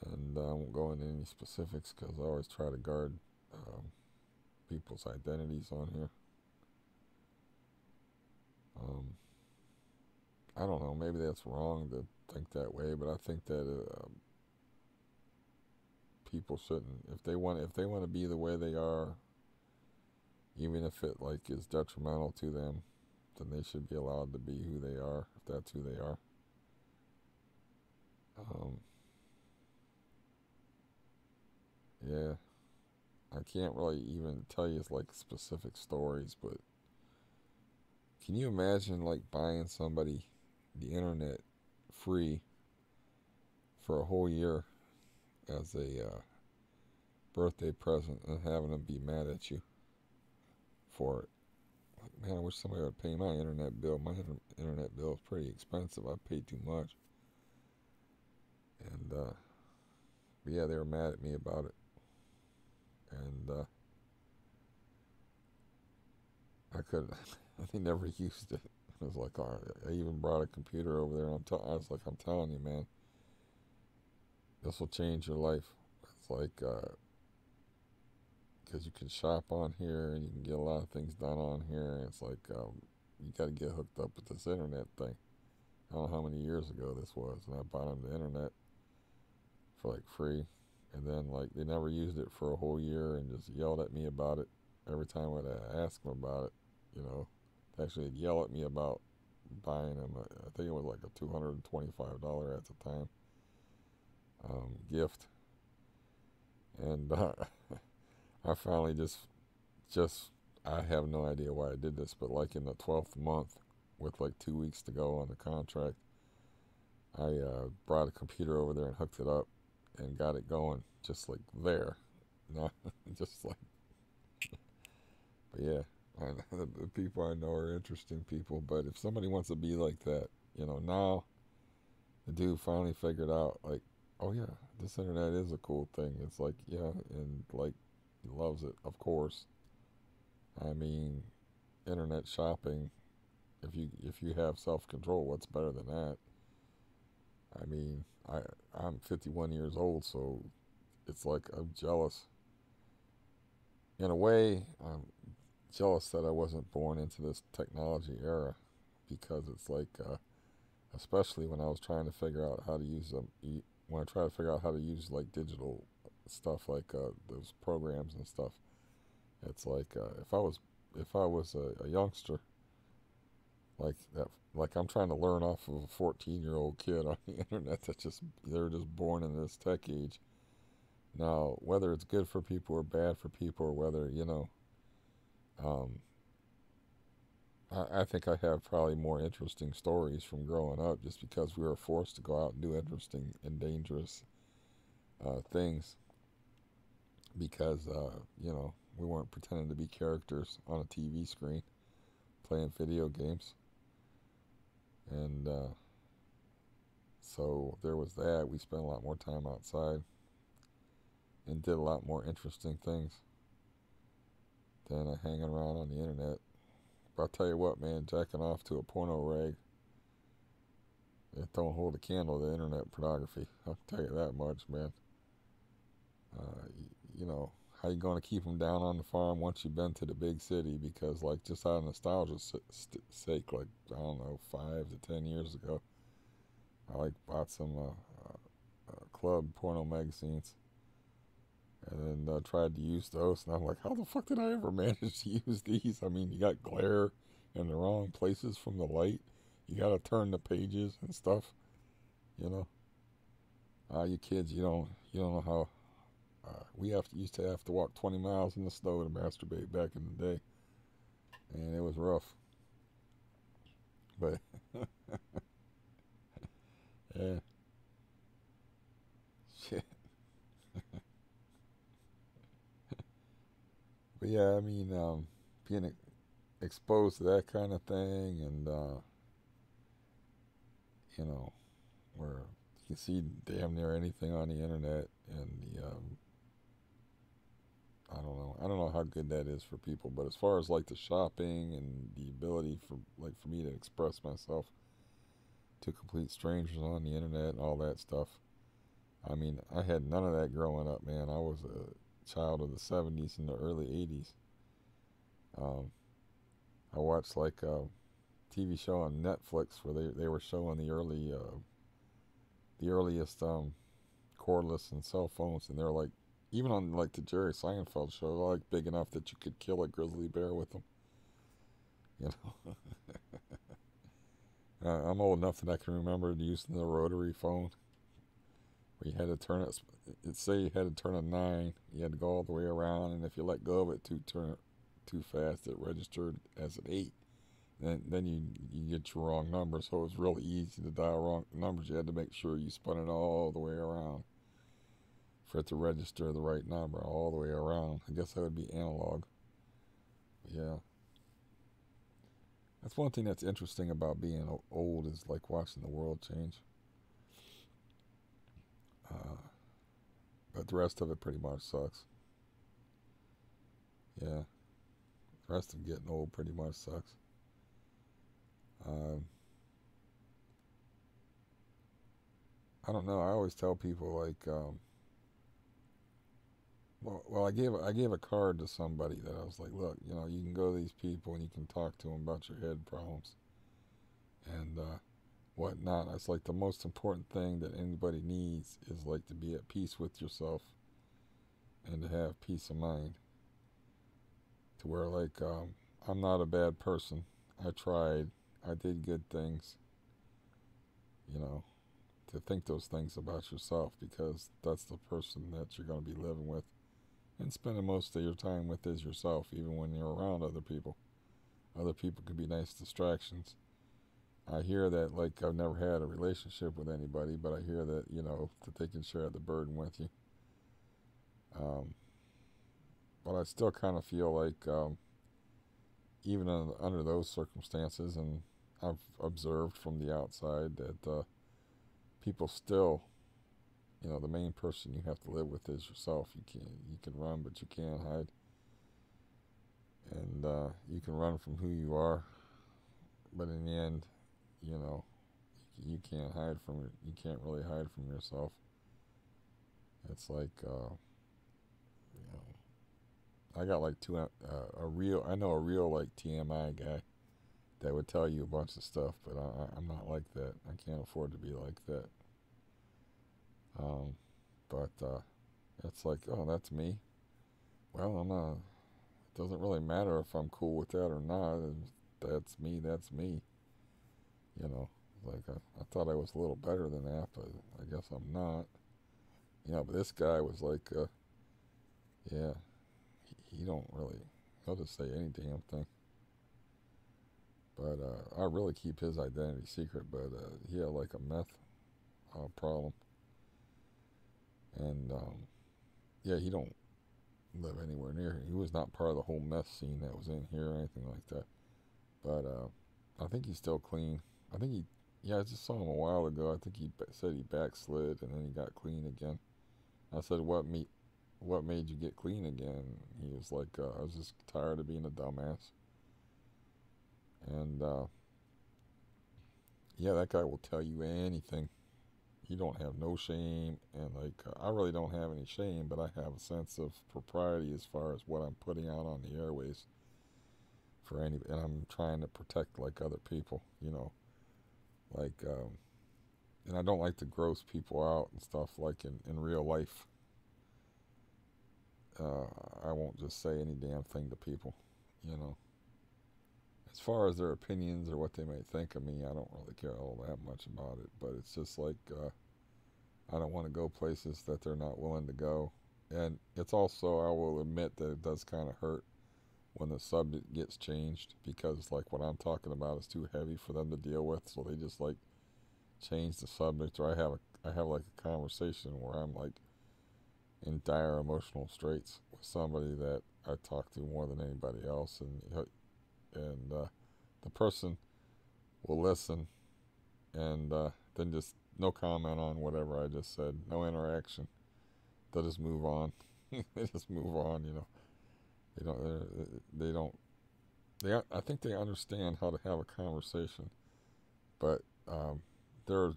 And I won't go into any specifics because I always try to guard people's identities on here. I don't know, maybe that's wrong to think that way, but I think that people shouldn't, if they want to be the way they are, even if it like is detrimental to them, then they should be allowed to be who they are, if that's who they are. Yeah, I can't really even tell you like specific stories, but can you imagine like buying somebody the internet free for a whole year as a birthday present and having them be mad at you for it? Like, man, I wish somebody would pay my internet bill. My internet bill is pretty expensive. I pay too much. And yeah, they were mad at me about it. And I couldn't. They never used it. It was like, oh, I even brought a computer over there, and I was like, I'm telling you, man, this will change your life. It's like, because you can shop on here, and you can get a lot of things done on here, and it's like, you got to get hooked up with this internet thing. I don't know how many years ago this was, and I bought them the internet for like free, and then like they never used it for a whole year, and just yelled at me about it every time when I asked them about it. You know, they actually yell at me about buying them. I think it was like a $225 at the time gift, and I finally just I have no idea why I did this, but like in the 12th month, with like 2 weeks to go on the contract, I brought a computer over there and hooked it up and got it going just like there. Not just like, but yeah, the people I know are interesting people. But if somebody wants to be like that, now the dude finally figured out, like, oh yeah, this internet is a cool thing. It's like, yeah, and like he loves it, of course. I mean, internet shopping. If you have self control, what's better than that? I mean, I'm 51 years old, so it's like I'm jealous. In a way, I'm jealous that I wasn't born into this technology era, because it's like, especially when I was trying to figure out how to use them, when I try to figure out how to use like digital stuff, like those programs and stuff. It's like, if I was a youngster like that, like I'm trying to learn off of a 14-year-old kid on the internet they're just born in this tech age. Now, whether it's good for people or bad for people, or whether, um, I think I have probably more interesting stories from growing up, just because we were forced to go out and do interesting and dangerous things, because, we weren't pretending to be characters on a TV screen playing video games. And so there was that. We spent a lot more time outside and did a lot more interesting things than hanging around on the internet. But I'll tell you what, man, jacking off to a porno rag, it don't hold a candle to internet pornography. I'll tell you that much, man. Uh, how you going to keep them down on the farm once you've been to the big city? Because, like, just out of nostalgia's sake, like, I don't know, 5 to 10 years ago, I like bought some club porno magazines, and then tried to use those, and I'm like, how the fuck did I ever manage to use these? I mean, you got glare in the wrong places from the light. You got to turn the pages and stuff. You know, you kids, you don't know how we used to have to walk 20 miles in the snow to masturbate back in the day, and it was rough. But yeah, shit. But yeah, I mean, being exposed to that kind of thing, and you know, where you can see damn near anything on the internet, and the I don't know. I don't know how good that is for people, but as far as like the shopping and the ability for for me to express myself to complete strangers on the internet and all that stuff, I mean, I had none of that growing up, man. I was a child of the 70s and the early 80s. Um, I watched like a TV show on Netflix where they were showing the earliest cordless and cell phones, and they're like, even on like the Jerry Seinfeld show, they're like big enough that you could kill a grizzly bear with them. You know, I'm old enough that I can remember using the rotary phone where you had to turn it. It say you had to turn a 9, you had to go all the way around, and if you let go of it too fast, it registered as an 8. Then you get your wrong number, so it was really easy to dial wrong numbers. You had to make sure you spun it all the way around for it to register the right number all the way around. I guess that would be analog. Yeah, that's one thing that's interesting about being old is like watching the world change. Uh, but the rest of it pretty much sucks. Yeah, the rest of getting old pretty much sucks. Um, I don't know. I always tell people like, I gave a card to somebody that I was like, look, you know, you can go to these people and you can talk to them about your head problems and whatnot. It's like the most important thing that anybody needs is like to be at peace with yourself and to have peace of mind. To where like I'm not a bad person. I tried. I did good things. You know, to think those things about yourself because that's the person that you're going to be living with and spending most of your time with is yourself, even when you're around other people. Other people can be nice distractions. I hear that, like, I've never had a relationship with anybody, but I hear that, you know, that they can share the burden with you. Um, but I still kind of feel like, even under those circumstances, and I've observed from the outside that people still, you know, the main person you have to live with is yourself. You can run, but you can't hide, and you can run from who you are, but in the end, you know, you can't hide from it. You can't really hide from yourself. It's like, you know, I got like I know a real like TMI guy that would tell you a bunch of stuff, but I'm not like that. I can't afford to be like that. Um, but it's like, oh, that's me. Well, I'm not. It doesn't really matter if I'm cool with that or not. That's me. That's me. You know, like I thought I was a little better than that, but I guess I'm not. You know, but this guy was like, yeah, he don't really. He'll just say any damn thing. But I really keep his identity secret. But he had like a meth problem, and yeah, he don't live anywhere near here. He was not part of the whole meth scene that was in here or anything like that. But I think he's still clean. I think he, yeah, I just saw him a while ago. I think he said he backslid and then he got clean again. I said, what made you get clean again? He was like, I was just tired of being a dumbass. And yeah, that guy will tell you anything. He don't have no shame, and like I really don't have any shame, but I have a sense of propriety as far as what I'm putting out on the airways for any, and I'm trying to protect like other people, you know, like and I don't like to gross people out and stuff like in real life. I won't just say any damn thing to people, you know. As far as their opinions or what they may think of me, I don't really care all that much about it. But it's just like I don't want to go places that they're not willing to go. And it's also, I will admit that it does kind of hurt when the subject gets changed because like what I'm talking about is too heavy for them to deal with, so they just like change the subject. Or I have like a conversation where I'm like in dire emotional straits with somebody that I talk to more than anybody else, and the person will listen and then just no comment on whatever I just said, no interaction. They'll just move on. They just move on, you know. I think they understand how to have a conversation, but they're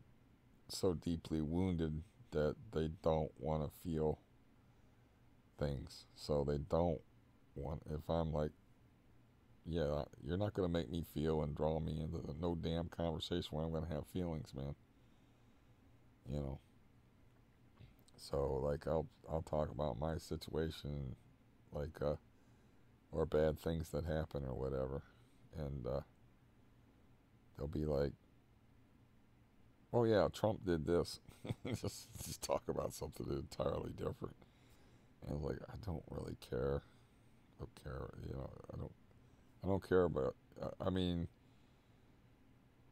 so deeply wounded that they don't want to feel things. So they don't want, if I'm like, yeah, you're not going to make me feel and draw me into no damn conversation where I'm going to have feelings, man. You know. So like I'll talk about my situation, like or bad things that happen or whatever, and they'll be like, "Oh yeah, Trump did this." just talk about something entirely different. And I was like, I don't really care. I don't care, you know. I don't care about. I mean,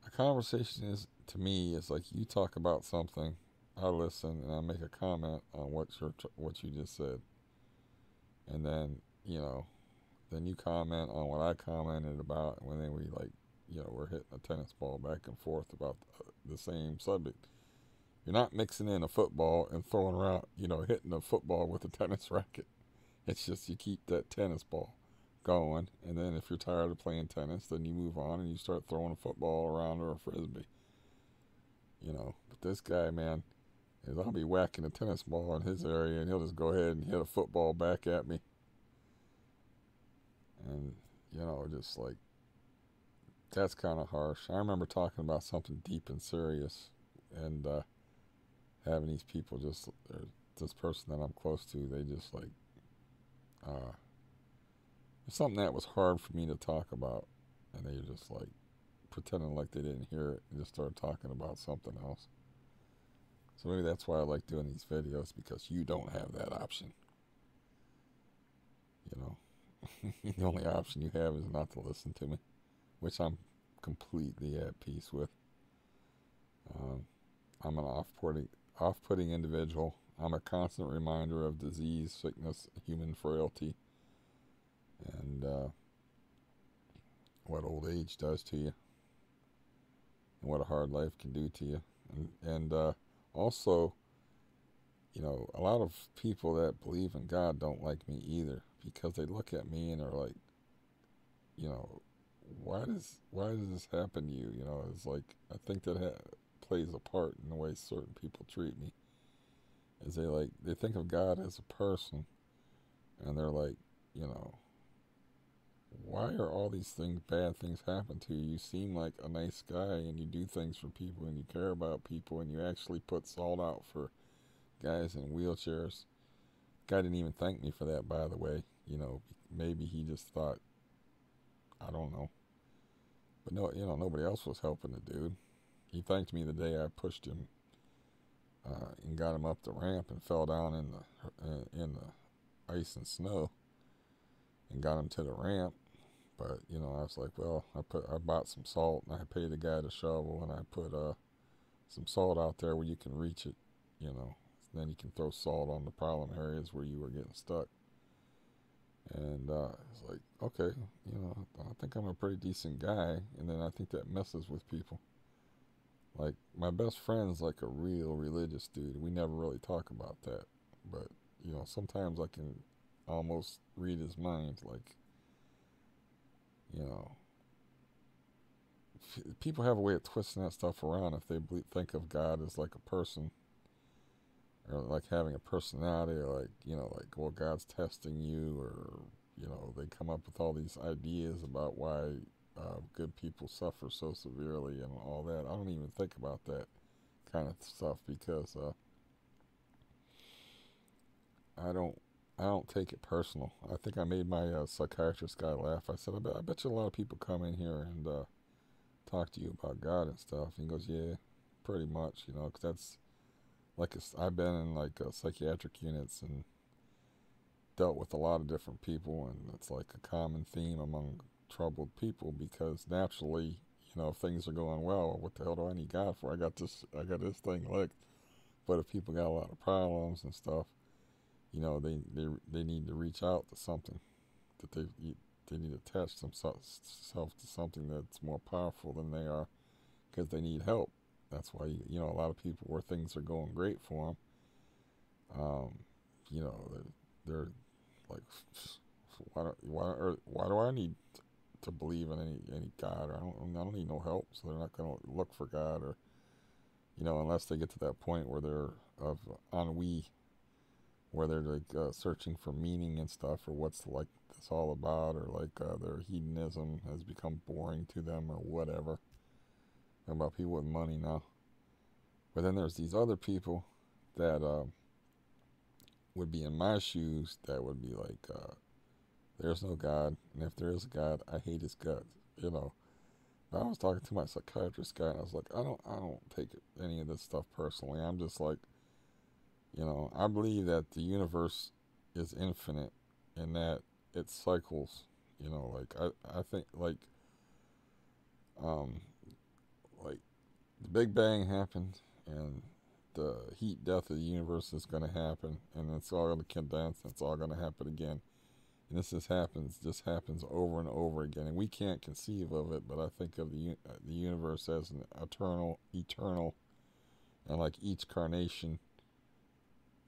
a conversation is to me is like you talk about something, I listen and I make a comment on what you just said, and then you know, then you comment on what I commented about, and then we like, you know, we're hitting a tennis ball back and forth about the same subject. You're not mixing in a football and throwing around, you know, hitting a football with a tennis racket. It's just you keep that tennis ball going, and then if you're tired of playing tennis, then you move on and you start throwing a football around or a frisbee. You know, but this guy, man, is I'll be whacking a tennis ball in his area, and he'll just go ahead and hit a football back at me, and you know, just like that's kind of harsh. I remember talking about something deep and serious, and having these people just, this person that I'm close to, they just like, uh, something that was hard for me to talk about, and they just like pretending like they didn't hear it and just started talking about something else. So maybe that's why I like doing these videos, because you don't have that option. You know, the only option you have is not to listen to me, which I'm completely at peace with. Um, I'm an off-putting individual. I'm a constant reminder of disease, sickness, human frailty, and what old age does to you, and what a hard life can do to you. And also, you know, a lot of people that believe in God don't like me either, because they look at me and are like, you know, why does this happen to you? You know, it's like, I think that plays a part in the way certain people treat me. Is they think of God as a person, and they're like, you know, why are all these bad things happen to you? You seem like a nice guy, and you do things for people, and you care about people, and you actually put salt out for guys in wheelchairs. Guy didn't even thank me for that, by the way. You know, maybe he just thought, I don't know. But no, you know, nobody else was helping the dude. He thanked me the day I pushed him and got him up the ramp and fell down in the ice and snow and got him to the ramp. But you know, I was like, well, I bought some salt and I paid the guy to shovel, and I put some salt out there where you can reach it. You know, then you can throw salt on the problem areas where you were getting stuck. And it's like, okay, you know, I think I'm a pretty decent guy, and then I think that messes with people. Like, my best friend's like a real religious dude. We never really talk about that, but you know, sometimes I can almost read his mind. Like, you know, people have a way of twisting that stuff around if they think of God as like a person, or like having a personality, or like, you know, like, well, God's testing you, or you know, they come up with all these ideas about why good people suffer so severely and all that. I don't even think about that kind of stuff, because I don't I don't take it personal. I think I made my psychiatrist guy laugh. I said, I bet you a lot of people come in here and talk to you about God and stuff. And he goes, yeah, pretty much, you know, because that's like I've been in like psychiatric units and dealt with a lot of different people, and it's like a common theme among troubled people, because naturally, you know, if things are going well, what the hell do I need God for? I got this thing licked. But if people got a lot of problems and stuff, you know, they need to reach out to something, that they need to attach themselves to something that's more powerful than they are, because they need help. That's why, you know, a lot of people, where things are going great for them, you know, they're like, why do I need to believe in any God? Or I don't need no help, so they're not going to look for God, or unless they get to that point where they're of ennui, where they're like searching for meaning and stuff, or what's like this all about, or like their hedonism has become boring to them, or whatever. About people with money now. But then there's these other people that would be in my shoes, that would be like, there's no God, and if there is a God, I hate his guts. I was talking to my psychiatrist guy, and I was like, I don't take any of this stuff personally. I'm just like, I believe that the universe is infinite, and that it cycles. Like I think um, like the Big Bang happened, and the heat death of the universe is going to happen, and it's all going to condense, and it's all going to happen again. And this just happens over and over again, and we can't conceive of it. But I think of the universe as an eternal, and like each carnation,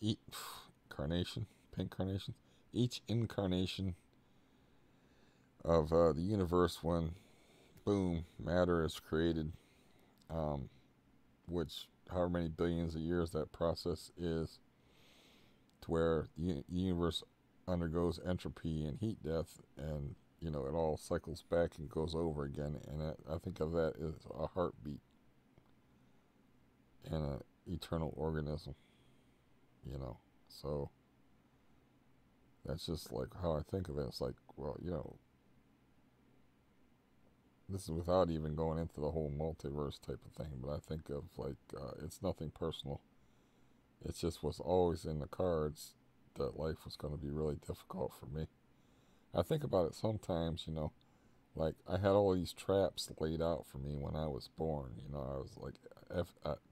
pink carnations, each incarnation of the universe, when boom, matter is created, which however many billions of years that process is, to where the universe undergoes entropy and heat death, and it all cycles back and goes over again. And I think of that as a heartbeat and an eternal organism. So that's just like how I think of it. It's like, well, this is without even going into the whole multiverse type of thing, but I think of like, it's nothing personal. It's just what's always in the cards, that life was going to be really difficult for me. I think about it sometimes, like I had all these traps laid out for me when I was born. I was like,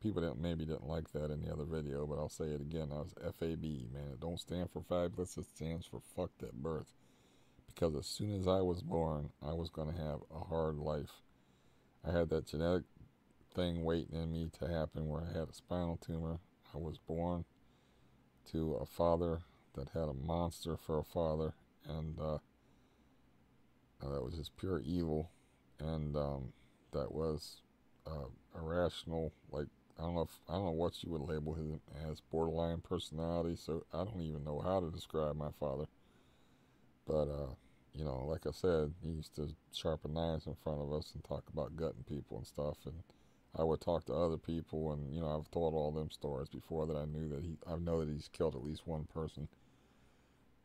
people didn't like that in the other video, but I'll say it again. I was FAB, man. It don't stand for fabulous. It stands for fucked at birth. Because as soon as I was born, I was going to have a hard life. I had that genetic thing waiting in me to happen, where I had a spinal tumor. I was born to a father that had a monster for a father, and that was just pure evil, and that was irrational. Like, I don't know what you would label him as, borderline personality. So I don't even know how to describe my father. But like I said, he used to sharpen knives in front of us and talk about gutting people and stuff. And I would talk to other people, and I've told all them stories before, that I know that he's killed at least one person,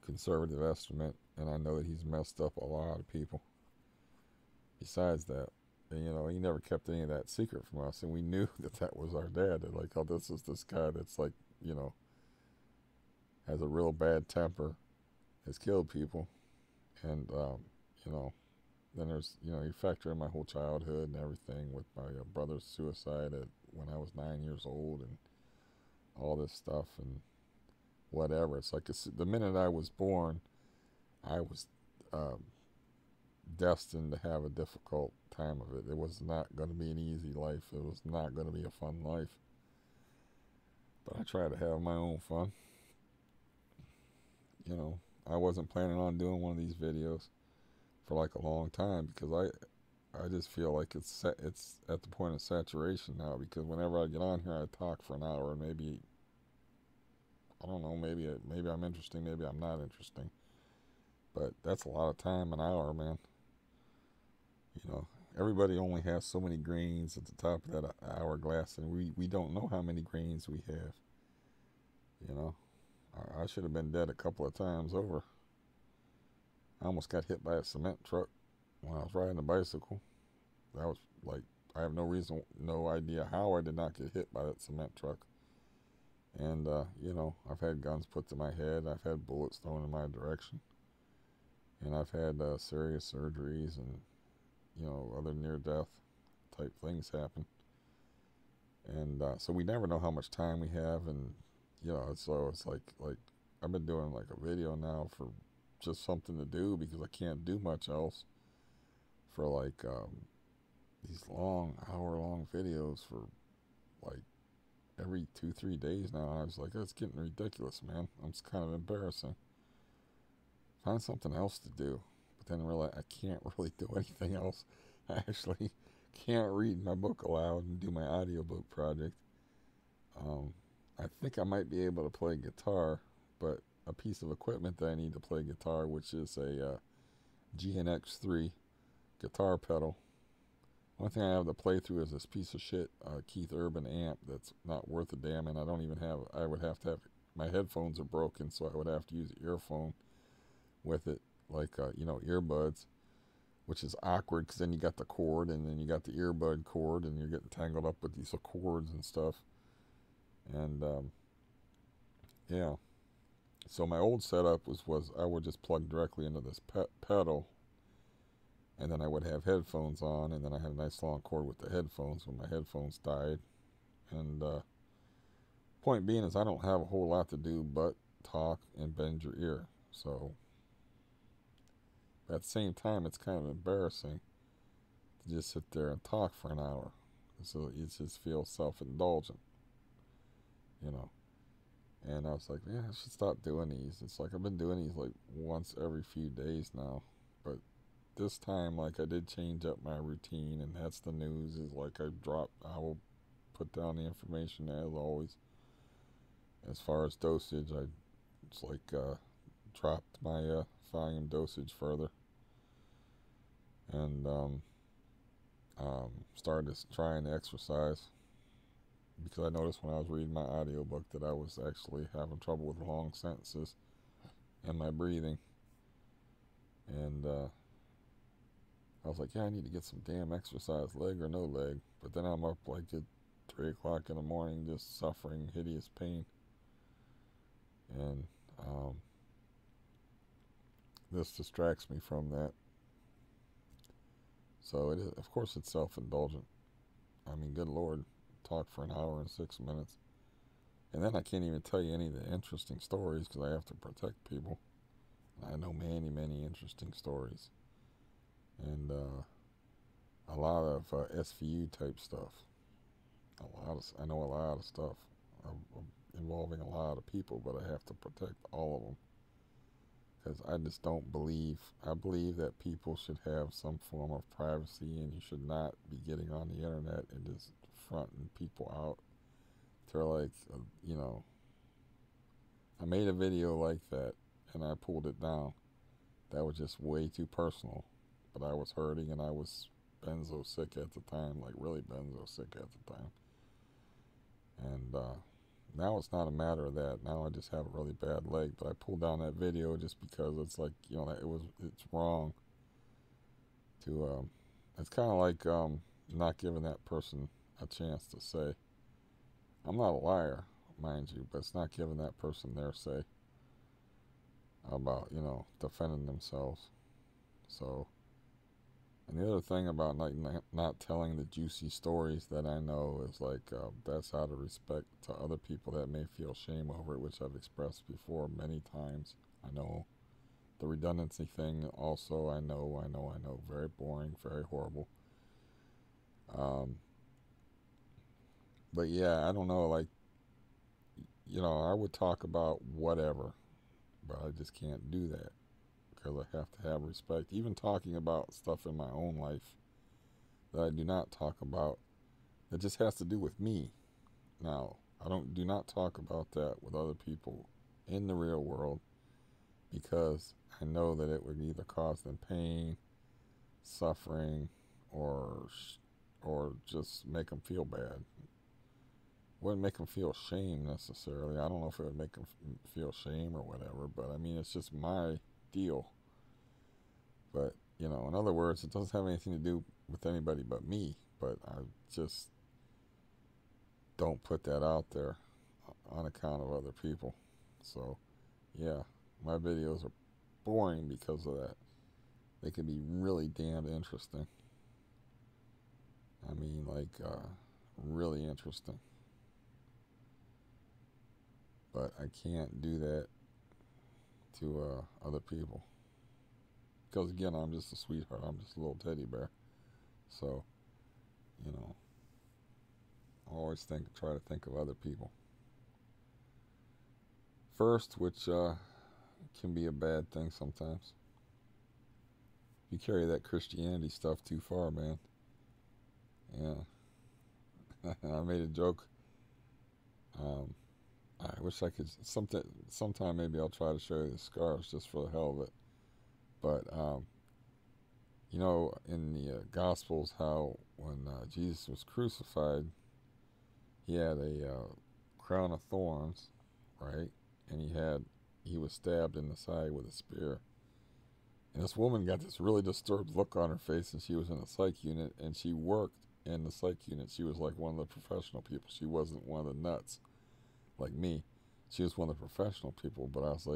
conservative estimate, and I know that he's messed up a lot of people. Besides that, and, he never kept any of that secret from us, and we knew that was our dad. That, like, oh, this is this guy that's like, has a real bad temper, has killed people, and then there's, you factor in my whole childhood and everything, with my brother's suicide when I was 9 years old, and all this stuff and whatever. It's like the minute I was born, I was destined to have a difficult time of it. It was not going to be an easy life. It was not going to be a fun life. But I tried to have my own fun. I wasn't planning on doing one of these videos for like a long time, because I just feel like it's at the point of saturation now, because whenever I get on here, I talk for an hour, and maybe, I don't know, maybe I'm interesting, maybe I'm not interesting, but that's a lot of time, an hour, man. Everybody only has so many grains at the top of that hourglass, and we don't know how many grains we have. I should have been dead a couple of times over. I almost got hit by a cement truck when I was riding a bicycle. That was like, I have no idea how I did not get hit by that cement truck. And, I've had guns put to my head. I've had bullets thrown in my direction. And I've had serious surgeries and, other near-death type things happen. And so we never know how much time we have. And, so it's like I've been doing like a video now for just something to do, because I can't do much else, for like these hour-long videos for like every 2-3 days now. And I was like, that's getting ridiculous, man. It's kind of embarrassing. find something else to do. But then realize I can't really do anything else. I actually can't read my book aloud and do my audiobook project. I think I might be able to play guitar, but a piece of equipment that I need to play guitar, which is a GNX3 guitar pedal. One thing I have to play through is this piece of shit Keith Urban amp that's not worth a damn, and I don't even have. I would have to have. My headphones are broken, so I would have to use an earphone with it, like earbuds, which is awkward because then you got the cord and then you got the earbud cord and you're getting tangled up with these cords and stuff. And yeah, so my old setup was I would just plug directly into this pedal, and then I would have headphones on, and then I had a nice long cord with the headphones when my headphones died. And point being is I don't have a whole lot to do but talk and bend your ear. So at the same time, it's kind of embarrassing to just sit there and talk for an hour. So it just feels self-indulgent, you know. And I was like, yeah, I should stop doing these. It's like I've been doing these like once every few days now. But this time, like, I did change up my routine, and that's the news. Is like I will put down the information as always. As far as dosage, I just like dropped my volume dosage further, and started trying to exercise, because I noticed when I was reading my audiobook that I was actually having trouble with long sentences and my breathing. And I was like, yeah, I need to get some damn exercise, leg or no leg. But then I'm up like at 3 o'clock in the morning just suffering hideous pain. And this distracts me from that. So it is, of course it's self-indulgent. I mean, good Lord, talk for an hour and 6 minutes. And then I can't even tell you any of the interesting stories because I have to protect people. I know many, many interesting stories. And a lot of SVU type stuff. I know a lot of stuff involving a lot of people, but I have to protect all of them. Because I just don't believe, I believe that people should have some form of privacy, and you should not be getting on the internet and just fronting people out. They're like, I made a video like that and I pulled it down. That was just way too personal. But I was hurting and I was benzo sick at the time, like really benzo sick at the time. And now it's not a matter of that. Now I just have a really bad leg. But I pulled down that video just because it's like, it's wrong to, it's kind of like not giving that person a chance to say. I'm not a liar, mind you, but it's not giving that person their say about, defending themselves. So, and the other thing about not telling the juicy stories that I know is like, that's out of respect to other people that may feel shame over it, which I've expressed before many times. I know the redundancy thing also, I know, very boring, very horrible. But yeah, I don't know, like, I would talk about whatever, but I just can't do that because I have to have respect. Even talking about stuff in my own life that I do not talk about, that just has to do with me. Now, do not talk about that with other people in the real world, because I know that it would either cause them pain, suffering, or just make them feel bad. Wouldn't make them feel shame necessarily. I don't know if it would make them feel shame or whatever, but I mean, it's just my deal. But, in other words, it doesn't have anything to do with anybody but me, but I just don't put that out there on account of other people. So, yeah, my videos are boring because of that. They can be really damn interesting. I mean, like, really interesting. But I can't do that to other people. Because again, I'm just a sweetheart. I'm just a little teddy bear. So, I always try to think of other people first, which can be a bad thing sometimes. You carry that Christianity stuff too far, man. Yeah. I made a joke. Um, I wish I could. Sometime maybe I'll try to show you the scars just for the hell of it. But you know, in the Gospels, how when Jesus was crucified, he had a crown of thorns, right? And he was stabbed in the side with a spear. And this woman got this really disturbed look on her face, and she was in a psych unit, and she worked in the psych unit. She was like one of the professional people. She wasn't one of the nuts like me. She was one of the professional people. But I was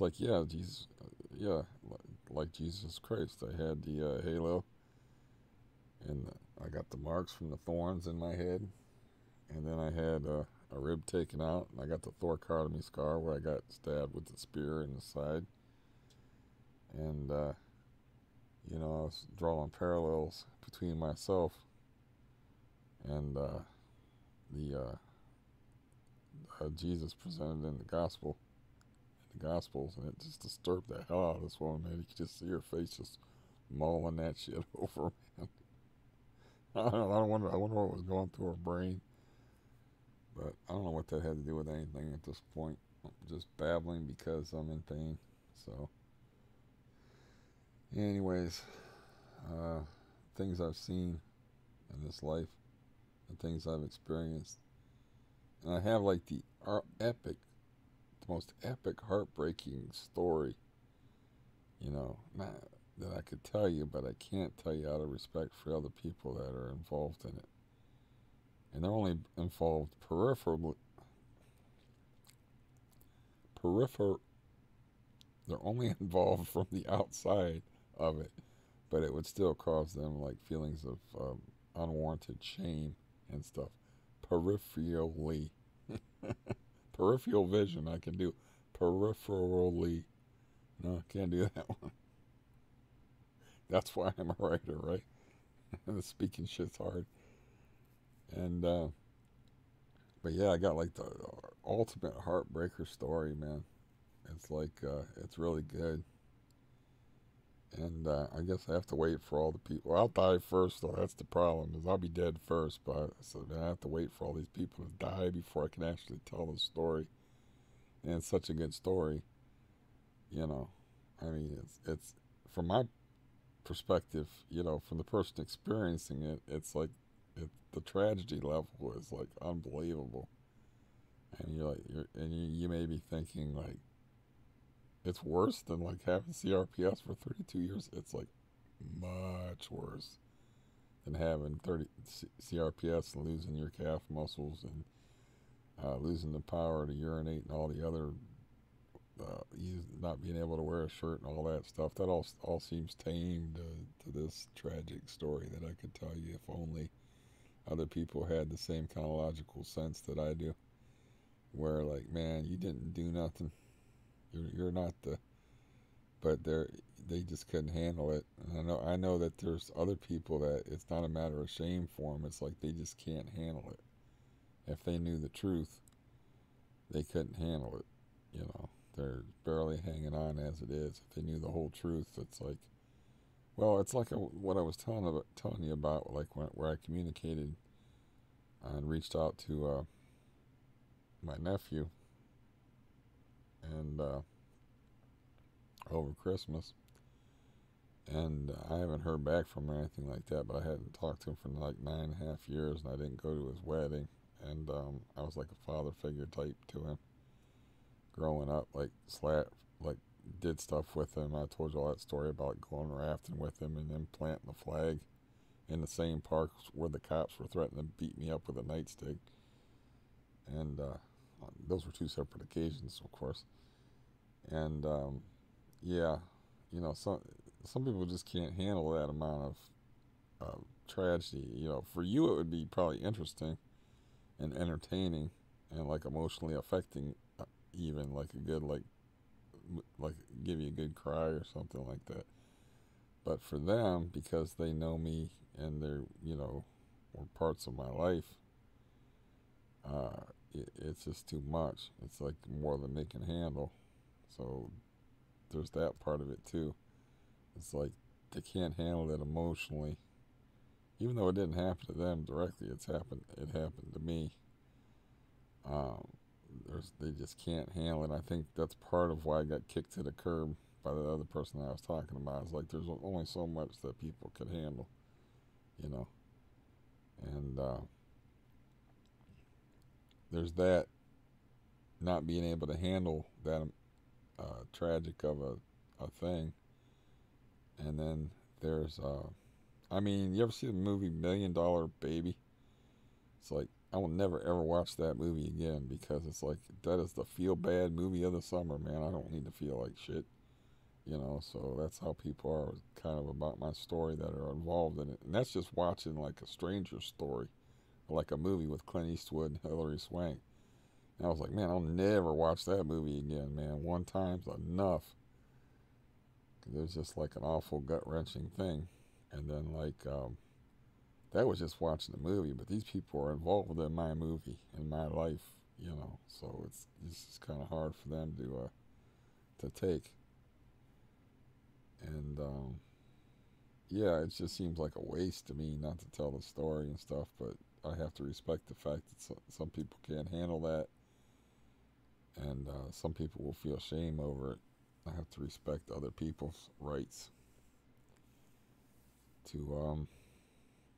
like, yeah, Jesus, yeah, like Jesus Christ. I had the halo, and I got the marks from the thorns in my head, and then I had a rib taken out, and I got the thoracotomy scar where I got stabbed with the spear in the side, and you know, I was drawing parallels between myself and the Jesus presented in the Gospels, and it just disturbed the hell out of this woman, man. You could just see her face just mulling that shit over, man. I wonder what was going through her brain, but I don't know what that had to do with anything at this point. I'm just babbling because I'm in pain. So, anyways, uh, things I've seen in this life and things I've experienced, and I have like the most epic, heartbreaking story. You know, not that I could tell you, but I can't tell you out of respect for other people that are involved in it. And they're only involved peripher they're only involved from the outside of it, but it would still cause them like feelings of unwarranted shame and stuff peripherally. Peripheral vision I can do. Peripherally, no, I can't do that one. That's why I'm a writer, right? The speaking shit's hard. And but yeah, I got like the ultimate heartbreaker story, man. It's like it's really good. And I guess I have to wait for all the people. I'll die first, though. That's the problem. Is I'll be dead first, but so I have to wait for all these people to die before I can actually tell the story. And it's such a good story, you know. I mean, it's from my perspective, you know, from the person experiencing it, it's like the tragedy level is like unbelievable. And you may be thinking like it's worse than like having CRPS for 32 years. It's like much worse than having 30 CRPS and losing your calf muscles and losing the power to urinate and all the other not being able to wear a shirt and all that stuff. That all seems tame to this tragic story that I could tell you if only other people had the same kind of logical sense that I do. Where like, man, you didn't do nothing. You're not the, but they just couldn't handle it. And I know that there's other people that it's not a matter of shame for them. It's like they just can't handle it. If they knew the truth, they couldn't handle it. You know, they're barely hanging on as it is. If they knew the whole truth, it's like, well, it's like what I was telling you about, like where I communicated and reached out to my nephew and over Christmas, and I haven't heard back from him or anything like that. But I hadn't talked to him for like 9.5 years, and I didn't go to his wedding. And I was like a father figure type to him growing up, like did stuff with him. I told you all that story about going rafting with him and then planting the flag in the same park where the cops were threatening to beat me up with a nightstick. And those were two separate occasions, of course. And yeah, you know, some people just can't handle that amount of tragedy. You know, for you it would be probably interesting and entertaining and like emotionally affecting, even like a good like give you a good cry or something like that. But for them, because they know me and they're, you know, were parts of my life, it's just too much. It's like more than they can handle. So there's that part of it too. It's like they can't handle it emotionally, even though it didn't happen to them directly. It happened to me. Um, they just can't handle it. I think that's part of why I got kicked to the curb by the other person I was talking about. It's like there's only so much that people can handle, you know. And there's that, not being able to handle that tragic of a thing. And then there's, I mean, you ever see the movie $1 Million Baby? It's like, I will never ever watch that movie again because it's like, that is the feel bad movie of the summer, man. I don't need to feel like shit, you know. So that's how people are kind of about my story that are involved in it. And that's just watching like a stranger's story, like a movie with Clint Eastwood and Hilary Swank. And I was like, man, I'll never watch that movie again, man. One time's enough. Cause it was just like an awful gut wrenching thing. And then like that was just watching the movie, but these people are involved in my movie, in my life, you know. So it's just kind of hard for them to take. And yeah, it just seems like a waste to me not to tell the story and stuff. But I have to respect the fact that some people can't handle that, and some people will feel shame over it. I have to respect other people's rights to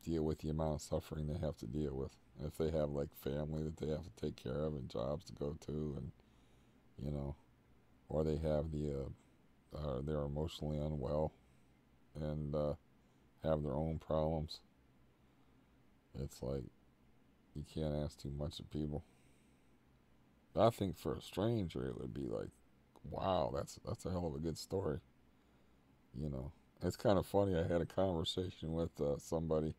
deal with the amount of suffering they have to deal with. And if they have like family that they have to take care of and jobs to go to, and you know, or they have they're emotionally unwell and have their own problems, it's like you can't ask too much of people. But I think for a stranger, it would be like, wow, that's a hell of a good story. You know, it's kind of funny. I had a conversation with somebody,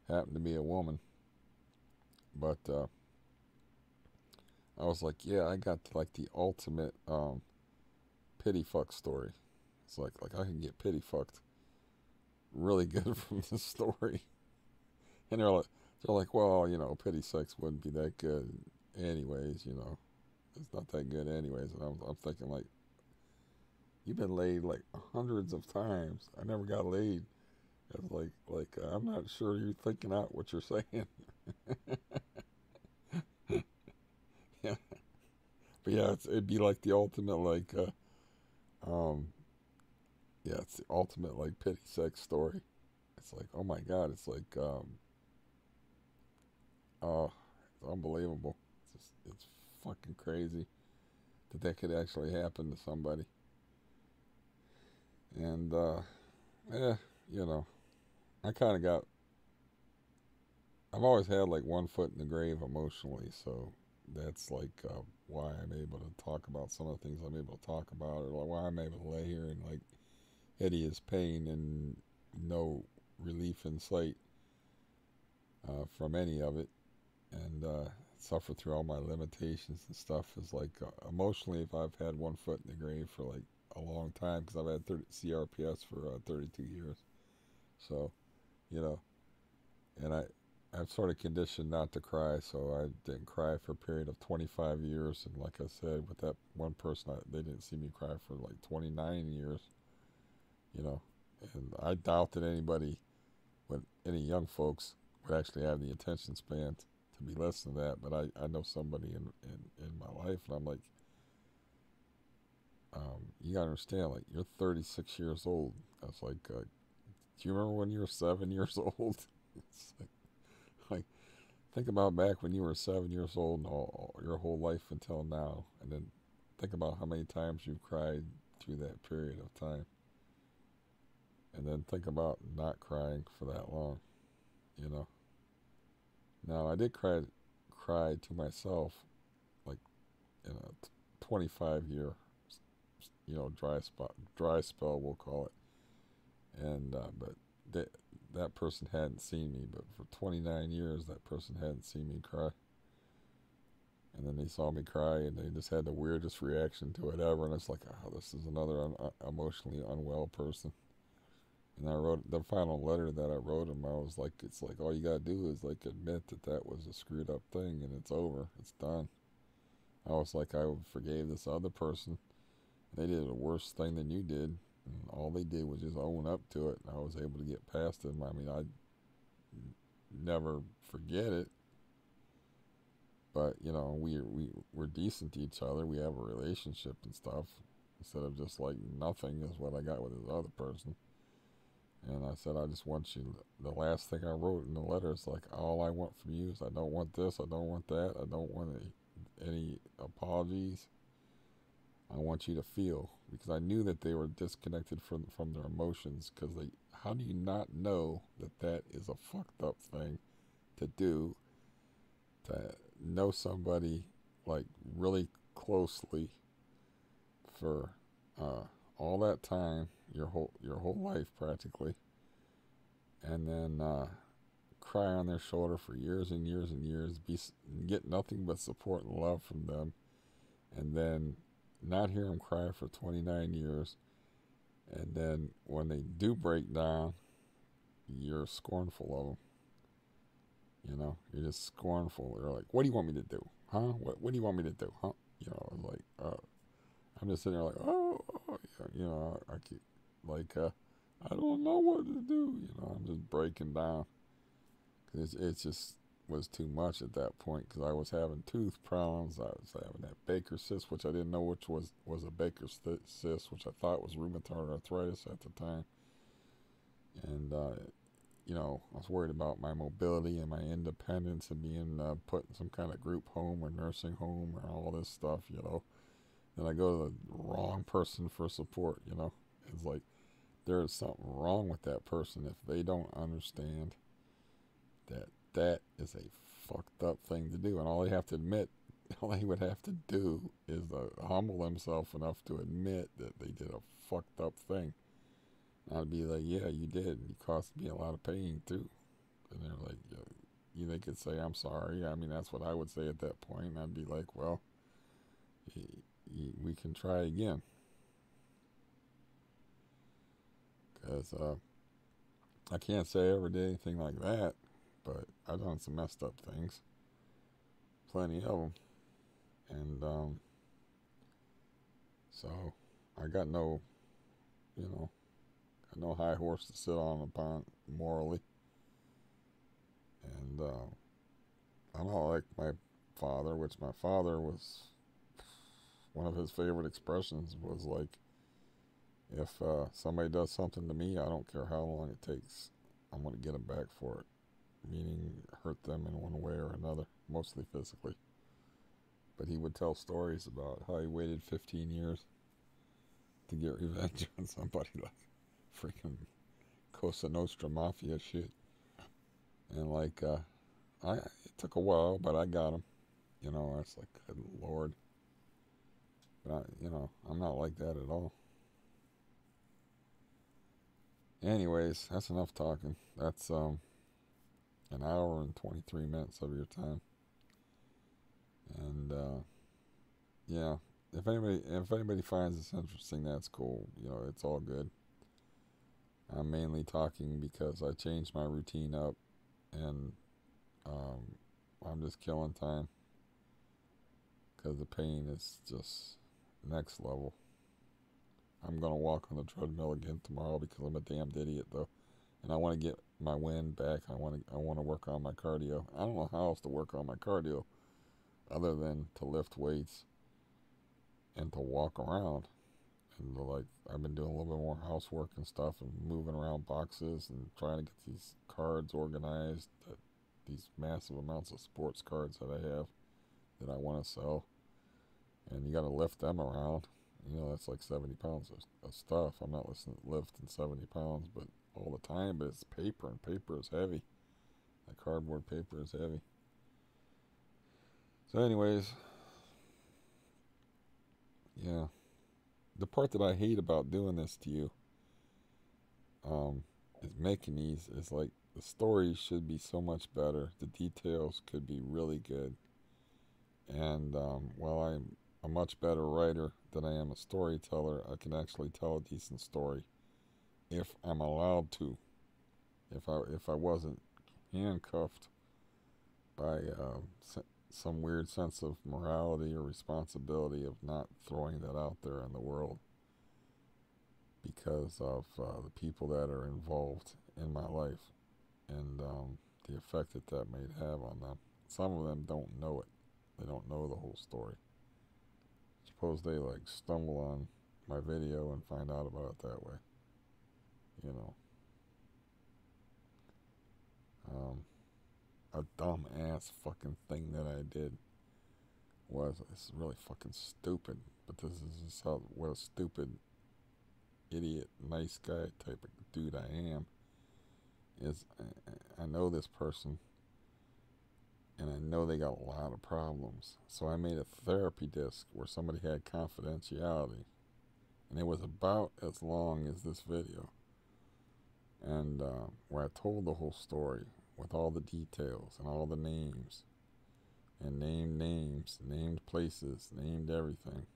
happened to be a woman, but I was like, yeah, I got like the ultimate pity fuck story. It's like I can get pity fucked really good from this story. And they're like, well, you know, pity sex wouldn't be that good anyways. You know, it's not that good anyways. And I'm thinking like, you've been laid like hundreds of times. I never got laid. It's like I'm not sure you're thinking out what you're saying. Yeah, but yeah, it'd be like the ultimate like um yeah, it's the ultimate like pity sex story. It's like, oh my god, it's like oh, it's unbelievable. It's fucking crazy that could actually happen to somebody. And yeah, you know, I kind of got. I've always had like one foot in the grave emotionally, so that's like why I'm able to talk about some of the things I'm able to talk about, or like why I'm able to lay here and like hideous pain and no relief in sight from any of it, and suffer through all my limitations and stuff. Is like emotionally, if I've had one foot in the grave for like a long time, because I've had CRPS for 32 years, so you know, and I'm sort of conditioned not to cry, so I didn't cry for a period of 25 years. And like I said, with that one person, they didn't see me cry for like 29 years, you know. And I doubt that anybody, with any young folks, would actually have the attention span to be listening to that. But I know somebody in my life, and I'm like, you gotta understand, like, you're 36 years old. I was like, do you remember when you were 7 years old? It's like think about back when you were 7 years old and all your whole life until now, and then think about how many times you've cried through that period of time, and then think about not crying for that long. You know. Now I did cry to myself like in a 25-year, dry spell we'll call it, and but that person hadn't seen me, but for 29 years that person hadn't seen me cry. And then they saw me cry, and they just had the weirdest reaction to it ever. And it's like, oh, this is another emotionally unwell person. And I wrote the final letter that I wrote him. I was like, it's like all you gotta do is like admit that was a screwed up thing, and it's over. It's done. I was like, I forgave this other person, They did a worse thing than you did. And all they did was just own up to it. And I was able to get past it. I mean, I never forget it. But, you know, we're decent to each other. We have a relationship and stuff. Instead of just like nothing is what I got with this other person. And I said, I just want you. The last thing I wrote in the letter is like, all I want from you is I don't want this, I don't want that, I don't want any apologies. I want you to feel, because I knew that they were disconnected from their emotions. Because how do you not know that that is a fucked up thing to do? To know somebody like really closely for all that time, your whole life practically, and then cry on their shoulder for years and years and years, get nothing but support and love from them, and then not hear them cry for 29 years, and then when they do break down, you're scornful of them. You know, you're just scornful. You're like, what do you want me to do? Huh? What do you want me to do? Huh? You know, like, I'm just sitting there like, oh yeah, you know, I keep, like, I don't know what to do. You know, I'm just breaking down. Cause it just was too much at that point, because I was having tooth problems. I was having that Baker's cyst, which I didn't know which was a Baker's cyst, which I thought was rheumatoid arthritis at the time. And, you know, I was worried about my mobility and my independence and being put in some kind of group home or nursing home or all this stuff, you know. Then I go to the wrong person for support, you know. It's like there is something wrong with that person if they don't understand that that is a fucked up thing to do. And all they have to admit, all they would have to do is humble themselves enough to admit that they did a fucked up thing. And I'd be like, yeah, you did. You caused me a lot of pain too. And they're like, yeah, they could say, I'm sorry. I mean, that's what I would say at that point. And I'd be like, well, we can try again. Because I can't say I ever did anything like that, but I've done some messed up things. Plenty of them. And so I got no, you know, got no high horse to sit on upon morally. And I'm not like my father, which my father was, one of his favorite expressions was like, if somebody does something to me, I don't care how long it takes, I'm going to get them back for it. Meaning hurt them in one way or another, mostly physically. But he would tell stories about how he waited 15 years to get revenge on somebody, like freaking Cosa Nostra Mafia shit. And like, it took a while, but I got him. You know, it's like, good Lord. But you know, I'm not like that at all. Anyways, that's enough talking. That's an hour and 23 minutes of your time. And yeah, if anybody finds this interesting, that's cool. You know, it's all good. I'm mainly talking because I changed my routine up, and I'm just killing time because the pain is just next level. I'm gonna walk on the treadmill again tomorrow because I'm a damned idiot though, and I want to get my wind back. I want to work on my cardio. I don't know how else to work on my cardio other than to lift weights and to walk around. And like, I've been doing a little bit more housework and stuff, and moving around boxes and trying to get these cards organized, these massive amounts of sports cards that I have that I want to sell. And you got to lift them around. You know, that's like 70 pounds of stuff. I'm not lifting 70 pounds, but all the time. But it's paper, and paper is heavy. That cardboard paper is heavy. So, anyways, yeah. The part that I hate about doing this to you, is making these, is like, the stories should be so much better. The details could be really good. And while I'm a much better writer than I am a storyteller, I can actually tell a decent story if I'm allowed to. If I wasn't handcuffed by some weird sense of morality or responsibility of not throwing that out there in the world. because of the people that are involved in my life, and the effect that that may have on them. Some of them don't know it. They don't know the whole story. Suppose they like stumble on my video and find out about it that way. You know, a dumb ass fucking thing that I did was, it's really fucking stupid. But this is just how, what a stupid, idiot, nice guy type of dude I am. Is I know this person, and I know they got a lot of problems. So I made a therapy disc where somebody had confidentiality, and it was about as long as this video, and where I told the whole story with all the details and all the names, and named names, named places, named everything.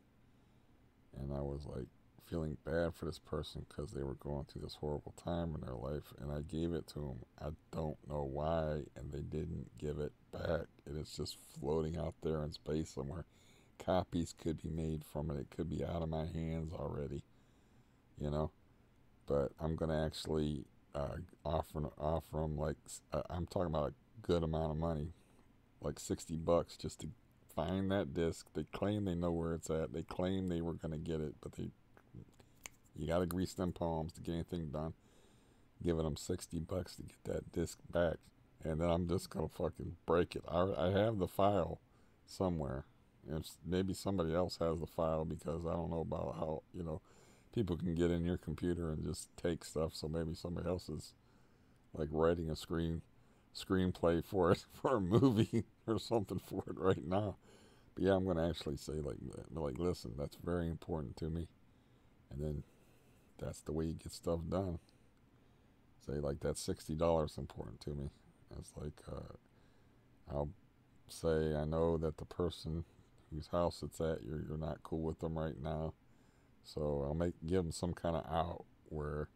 And I was like feeling bad for this person because they were going through this horrible time in their life, and I gave it to them. I don't know why, and they didn't give it back. And it's just floating out there in space somewhere. Copies could be made from it. It could be out of my hands already, you know. But I'm gonna actually offer them, like, I'm talking about a good amount of money, like $60, just to find that disc. They claim they know where it's at. They claim they were gonna get it, but you gotta grease them palms to get anything done. Giving them $60 to get that disc back, and then I'm just gonna fucking break it. I have the file somewhere. If maybe somebody else has the file, because I don't know about how, you know, people can get in your computer and just take stuff. So maybe somebody else is like writing a screenplay for it, for a movie or something for it right now. But yeah, I'm gonna actually say like listen, that's very important to me, and then that's the way you get stuff done. Say like that $60 important to me. It's like I'll say, I know that the person whose house it's at, you're not cool with them right now, so I'll give them some kind of out where,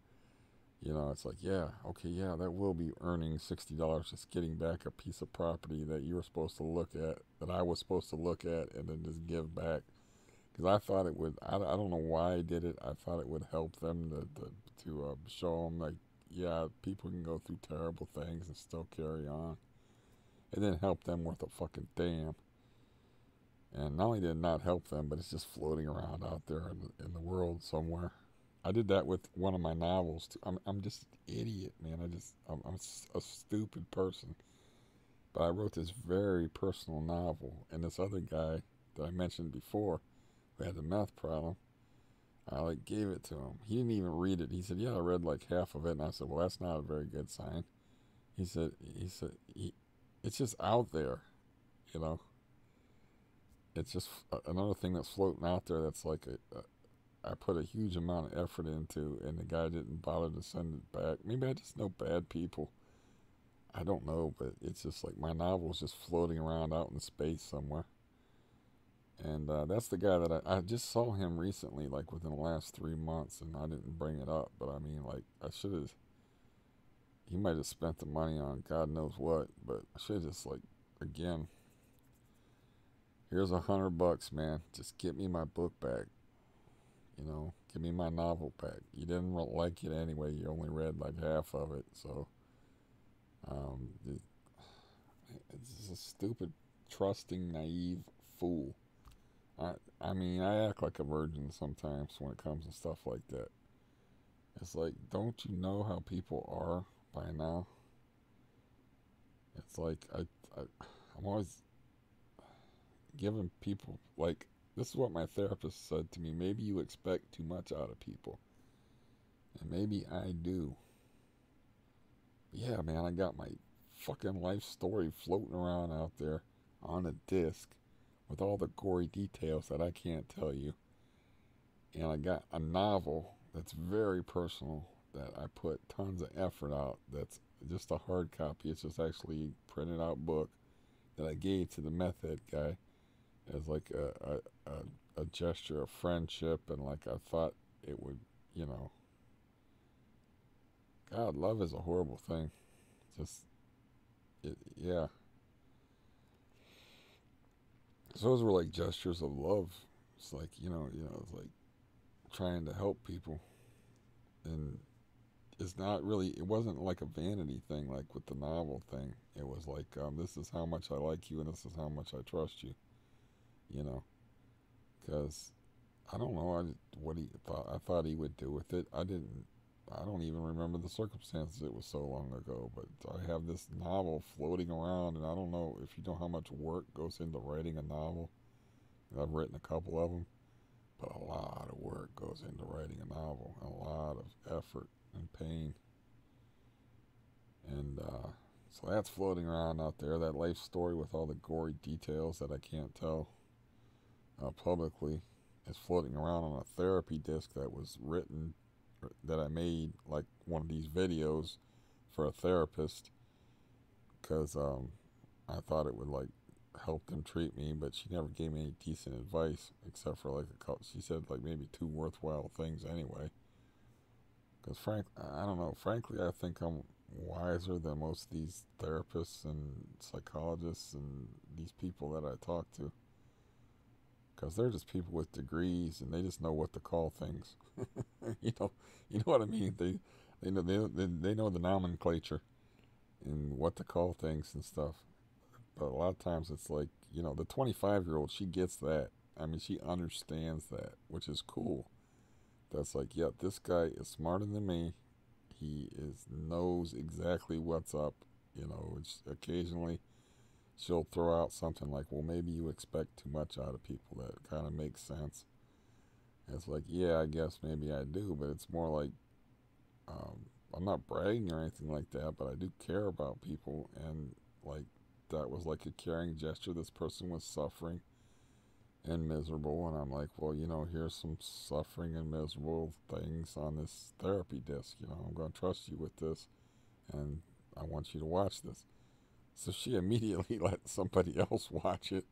you know, it's like, yeah, okay, yeah, that will be earning $60, just getting back a piece of property that you were supposed to look at, that I was supposed to look at, and then just give back. Because I thought it would, I don't know why I did it. I thought it would help them to show them, like, yeah, people can go through terrible things and still carry on. It didn't help them worth a fucking damn. And not only did it not help them, but it's just floating around out there in the world somewhere. I did that with one of my novels too. I'm just an idiot, man. I'm a stupid person. But I wrote this very personal novel, and this other guy that I mentioned before, who had the meth problem, I like gave it to him. He didn't even read it. He said, "Yeah, I read like half of it." And I said, "Well, that's not a very good sign." He said, "It's just out there, you know. It's just another thing that's floating out there. That's like I put a huge amount of effort into, and the guy didn't bother to send it back. Maybe I just know bad people. I don't know, but it's just like my novel's just floating around out in space somewhere." And that's the guy that I just saw him recently, like within the last 3 months, and I didn't bring it up. But I mean, like, I should have. He might have spent the money on God knows what, but I should have just, like, again, here's $100, man. Just get me my book back. You know, give me my novel back. You didn't like it anyway. You only read like half of it, so it's just a stupid, trusting, naive fool. I mean, I act like a virgin sometimes when it comes to stuff like that. It's like, don't you know how people are by now? It's like I'm always giving people, like, this is what my therapist said to me. Maybe you expect too much out of people, and maybe I do. But yeah, man, I got my fucking life story floating around out there on a disc with all the gory details that I can't tell you. And I got a novel that's very personal that I put tons of effort out. That's just a hard copy. It's just actually a printed out book that I gave to the meth head guy as like a gesture of friendship, and like I thought it would, you know. God, love is a horrible thing. Just, yeah. So those were like gestures of love. It's like, it's like trying to help people. and it's not really, it wasn't like a vanity thing like with the novel thing. It was like, this is how much I like you and this is how much I trust you, you know, because I don't know what he thought. I thought he would do with it. I didn't. I don't even remember the circumstances. It was so long ago. But I have this novel floating around, and I don't know if you know how much work goes into writing a novel. I've written a couple of them, but a lot of work goes into writing a novel. A lot of effort and pain, and so that's floating around out there. That life story with all the gory details that I can't tell publicly is floating around on a therapy disc that was written, that I made like one of these videos for a therapist, because I thought it would like help them treat me, but she never gave me any decent advice except for like a couple. She said like maybe two worthwhile things anyway. Because I don't know. Frankly, I think I'm wiser than most of these therapists and psychologists and these people that I talk to. Because they're just people with degrees and they just know what to call things. you know, you know what I mean. They know the nomenclature and what to call things and stuff. But a lot of times it's like, the 25-year-old, she gets that. I mean, she understands that, which is cool. That's like, yeah, this guy is smarter than me. He knows exactly what's up. It's occasionally she'll throw out something like, well, maybe you expect too much out of people. That kind of makes sense. And it's like, yeah, I guess maybe I do, but it's more like, I'm not bragging or anything like that, but I do care about people. And like, that was like a caring gesture. This person was suffering and miserable, and I'm like, well, here's some suffering and miserable things on this therapy disc. I'm going to trust you with this, and I want you to watch this. So she immediately let somebody else watch it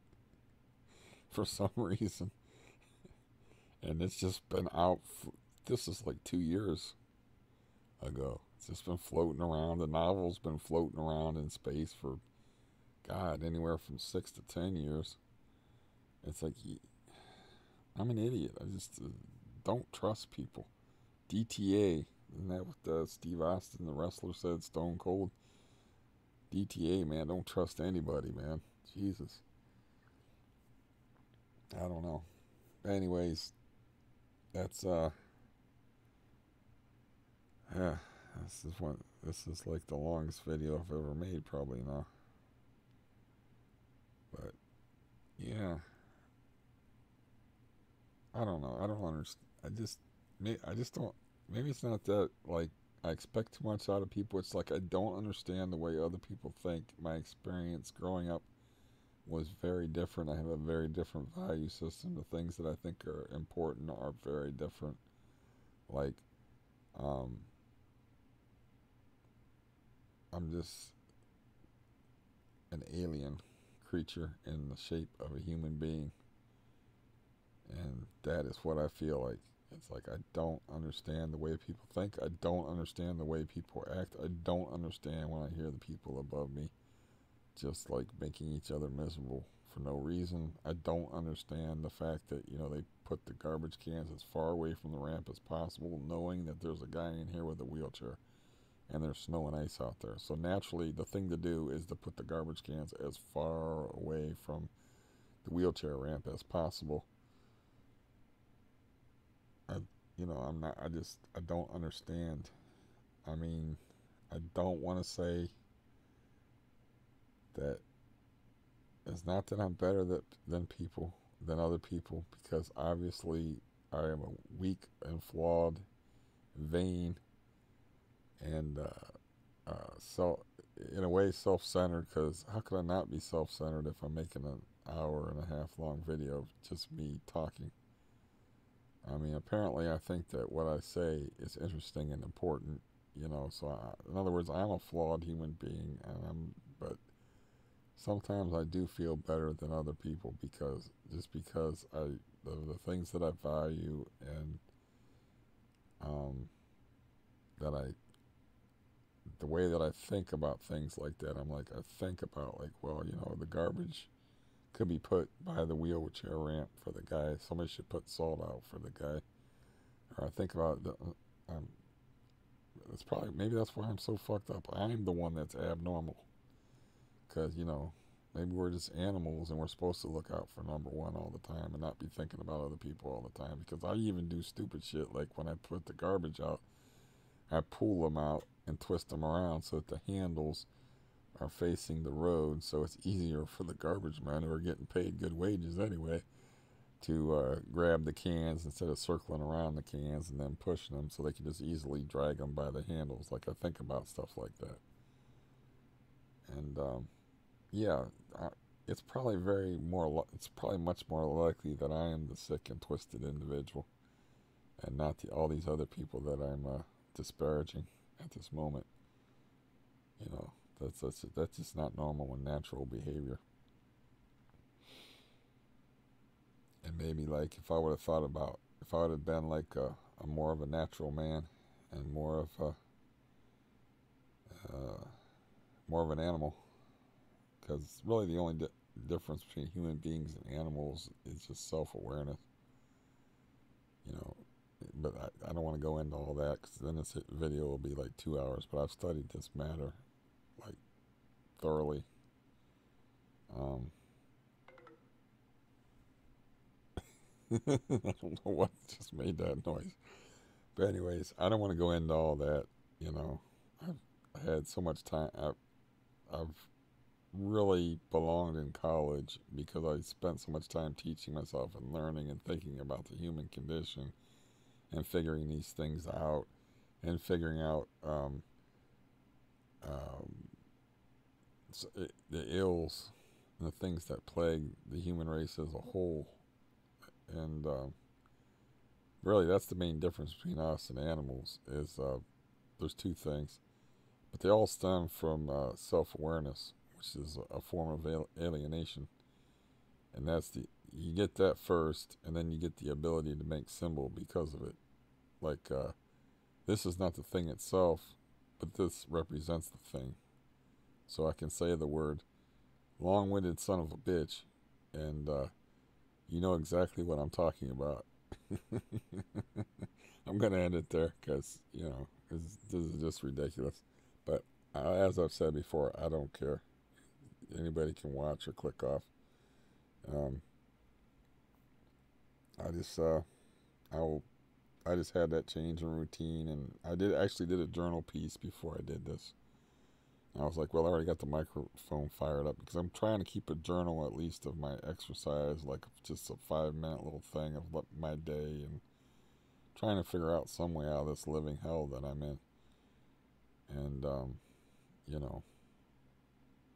for some reason, and it's just been out. This is like 2 years ago. It's just been floating around. The novel's been floating around in space for, God, anywhere from 6 to 10 years. It's like, I'm an idiot. I just don't trust people. DTA, isn't that what Steve Austin, the wrestler, said? Stone Cold. DTA, man, don't trust anybody, man. Jesus. I don't know. Anyways, that's yeah, this is like the longest video I've ever made, probably now. But yeah, I don't know. I don't understand. I just don't. Maybe it's not that like I expect too much out of people. It's like I don't understand the way other people think. My experience growing up was very different. I have a very different value system. The things that I think are important are very different. Like, um, I'm just an alien creature in the shape of a human being. And that is what I feel like. It's like I don't understand the way people think. I don't understand the way people act. I don't understand when I hear the people above me just like making each other miserable for no reason. I don't understand the fact that, they put the garbage cans as far away from the ramp as possible, knowing that there's a guy in here with a wheelchair and there's snow and ice out there. So naturally, the thing to do is to put the garbage cans as far away from the wheelchair ramp as possible. I, I'm not, I don't understand. I mean, I don't want to say that it's not that I'm better than other people, because obviously I am a weak and flawed, vain, and so in a way self-centered. Because how could I not be self-centered if I'm making an hour and a half long video of just me talking? I mean, apparently I think that what I say is interesting and important. So in other words, I'm a flawed human being, but sometimes I do feel better than other people, because the things that I value, and um, that I the way that I think about things like that. I think about like, well, the garbage could be put by the wheelchair ramp for the guy. Somebody should put salt out for the guy. Or I think about It's probably, maybe that's why I'm so fucked up. I'm the one that's abnormal. Because, you know, maybe we're just animals and we're supposed to look out for number one all the time and not be thinking about other people all the time. Because I even do stupid shit like when I put the garbage out, I pull them out and twist them around so that the handles are facing the road, so it's easier for the garbage men who are getting paid good wages anyway to grab the cans instead of circling around the cans and then pushing them, so they can just easily drag them by the handles. Like, I think about stuff like that. And yeah, it's probably it's probably much more likely that I am the sick and twisted individual and not all these other people that I'm disparaging at this moment. You know, that's just not normal and natural behavior. And maybe, like, if I would have thought about, if I would have been like a more of a natural man and uh, more of an animal, because really the only difference between human beings and animals is just self-awareness. You know, but I don't want to go into all that because then this video will be like 2 hours. But I've studied this matter like thoroughly. Um, I don't know what just made that noise. But anyways, I don't want to go into all that. You know, I've had so much time. I've really belonged in college because I spent so much time teaching myself and learning and thinking about the human condition and figuring these things out and figuring out um, the ills and the things that plague the human race as a whole. And really, that's the main difference between us and animals. Is there's two things, but they all stem from self-awareness, which is a form of alienation, and that's the you get that first, and then you get the ability to make symbol because of it. Like this is not the thing itself, but this represents the thing. So I can say the word long-winded son of a bitch, and you know exactly what I'm talking about. I'm going to end it there because, you know, this is just ridiculous. But as I've said before, I don't care. Anybody can watch or click off. Um, I just, I just had that change in routine, and I did a journal piece before I did this. And I was like, well, I already got the microphone fired up because I'm trying to keep a journal at least of my exercise, like just a 5 minute little thing of my day, and trying to figure out some way out of this living hell that I'm in. And you know,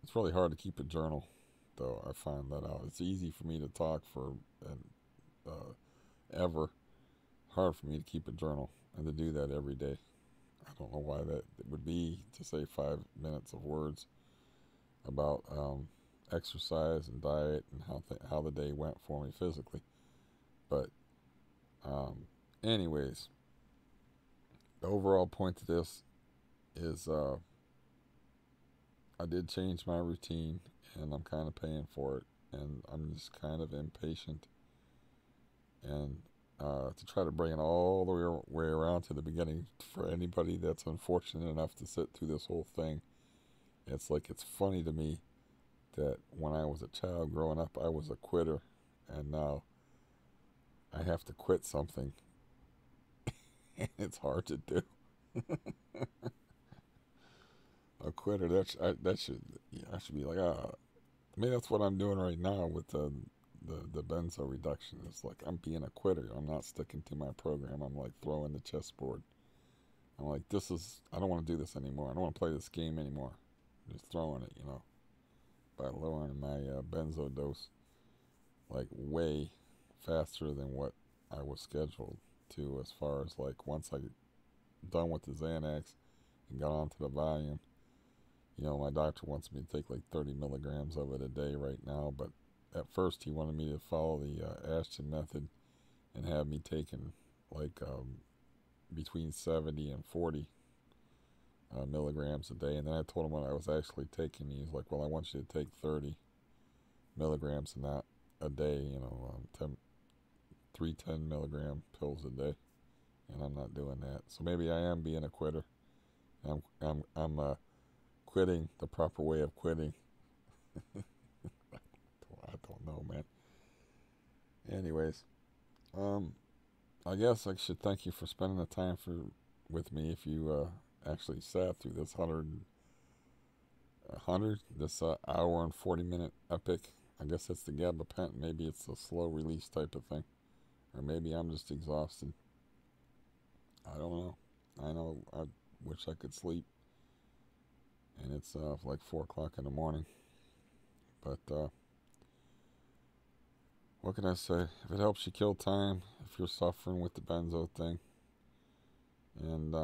it's really hard to keep a journal, though. I find that out. It's easy for me to talk for ever. Hard for me to keep a journal and to do that every day. I don't know why that would be, to say 5 minutes of words about exercise and diet and how the day went for me physically. But anyways, the overall point to this is I did change my routine, and I'm kind of paying for it, and I'm just kind of impatient, and to try to bring it all the way around to the beginning for anybody that's unfortunate enough to sit through this whole thing. It's like, it's funny to me that when I was a child growing up, I was a quitter, and now I have to quit something. It's hard to do. A quitter, that should, I should be like, I mean, that's what I'm doing right now with the benzo reduction. It's like I'm being a quitter. I'm not sticking to my program. I'm like throwing the chessboard. I'm like, I don't want to do this anymore. I don't want to play this game anymore. I'm just throwing it, you know, by lowering my benzo dose like way faster than what I was scheduled to, as far as like once I done with the Xanax and got onto the Valium. You know, my doctor wants me to take like 30 milligrams of it a day right now, but at first he wanted me to follow the Ashton method and have me taking like between 70 and 40 milligrams a day. And then I told him what I was actually taking. He's like, well, I want you to take 30 milligrams and not a day, you know, 3 10 milligram pills a day. And I'm not doing that. So maybe I am being a quitter. I'm quitting the proper way of quitting. I don't know, man. Anyways, I guess I should thank you for spending the time with me. If you actually sat through this this hour and 40-minute epic. I guess it's the gabapentin. Maybe it's a slow release type of thing, or maybe I'm just exhausted. I don't know. I know I wish I could sleep, and it's like 4 o'clock in the morning. But what can I say? If it helps you kill time, if you're suffering with the benzo thing, and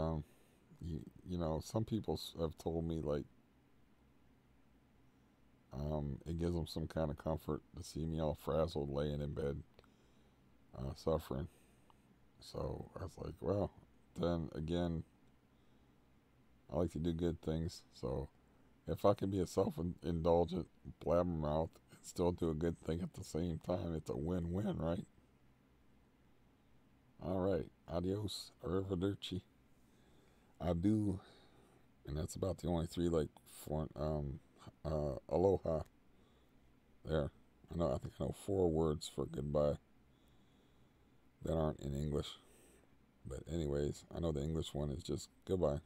you know, some people have told me like it gives them some kind of comfort to see me all frazzled, laying in bed, suffering. So I was like, well, then again, I like to do good things. So if I can be a self-indulgent blabbermouth and still do a good thing at the same time, it's a win-win, right? All right, adios, arrivederci, adieu, and that's about the only three like aloha. There, I think I know 4 words for goodbye that aren't in English. But anyways, I know the English one is just goodbye.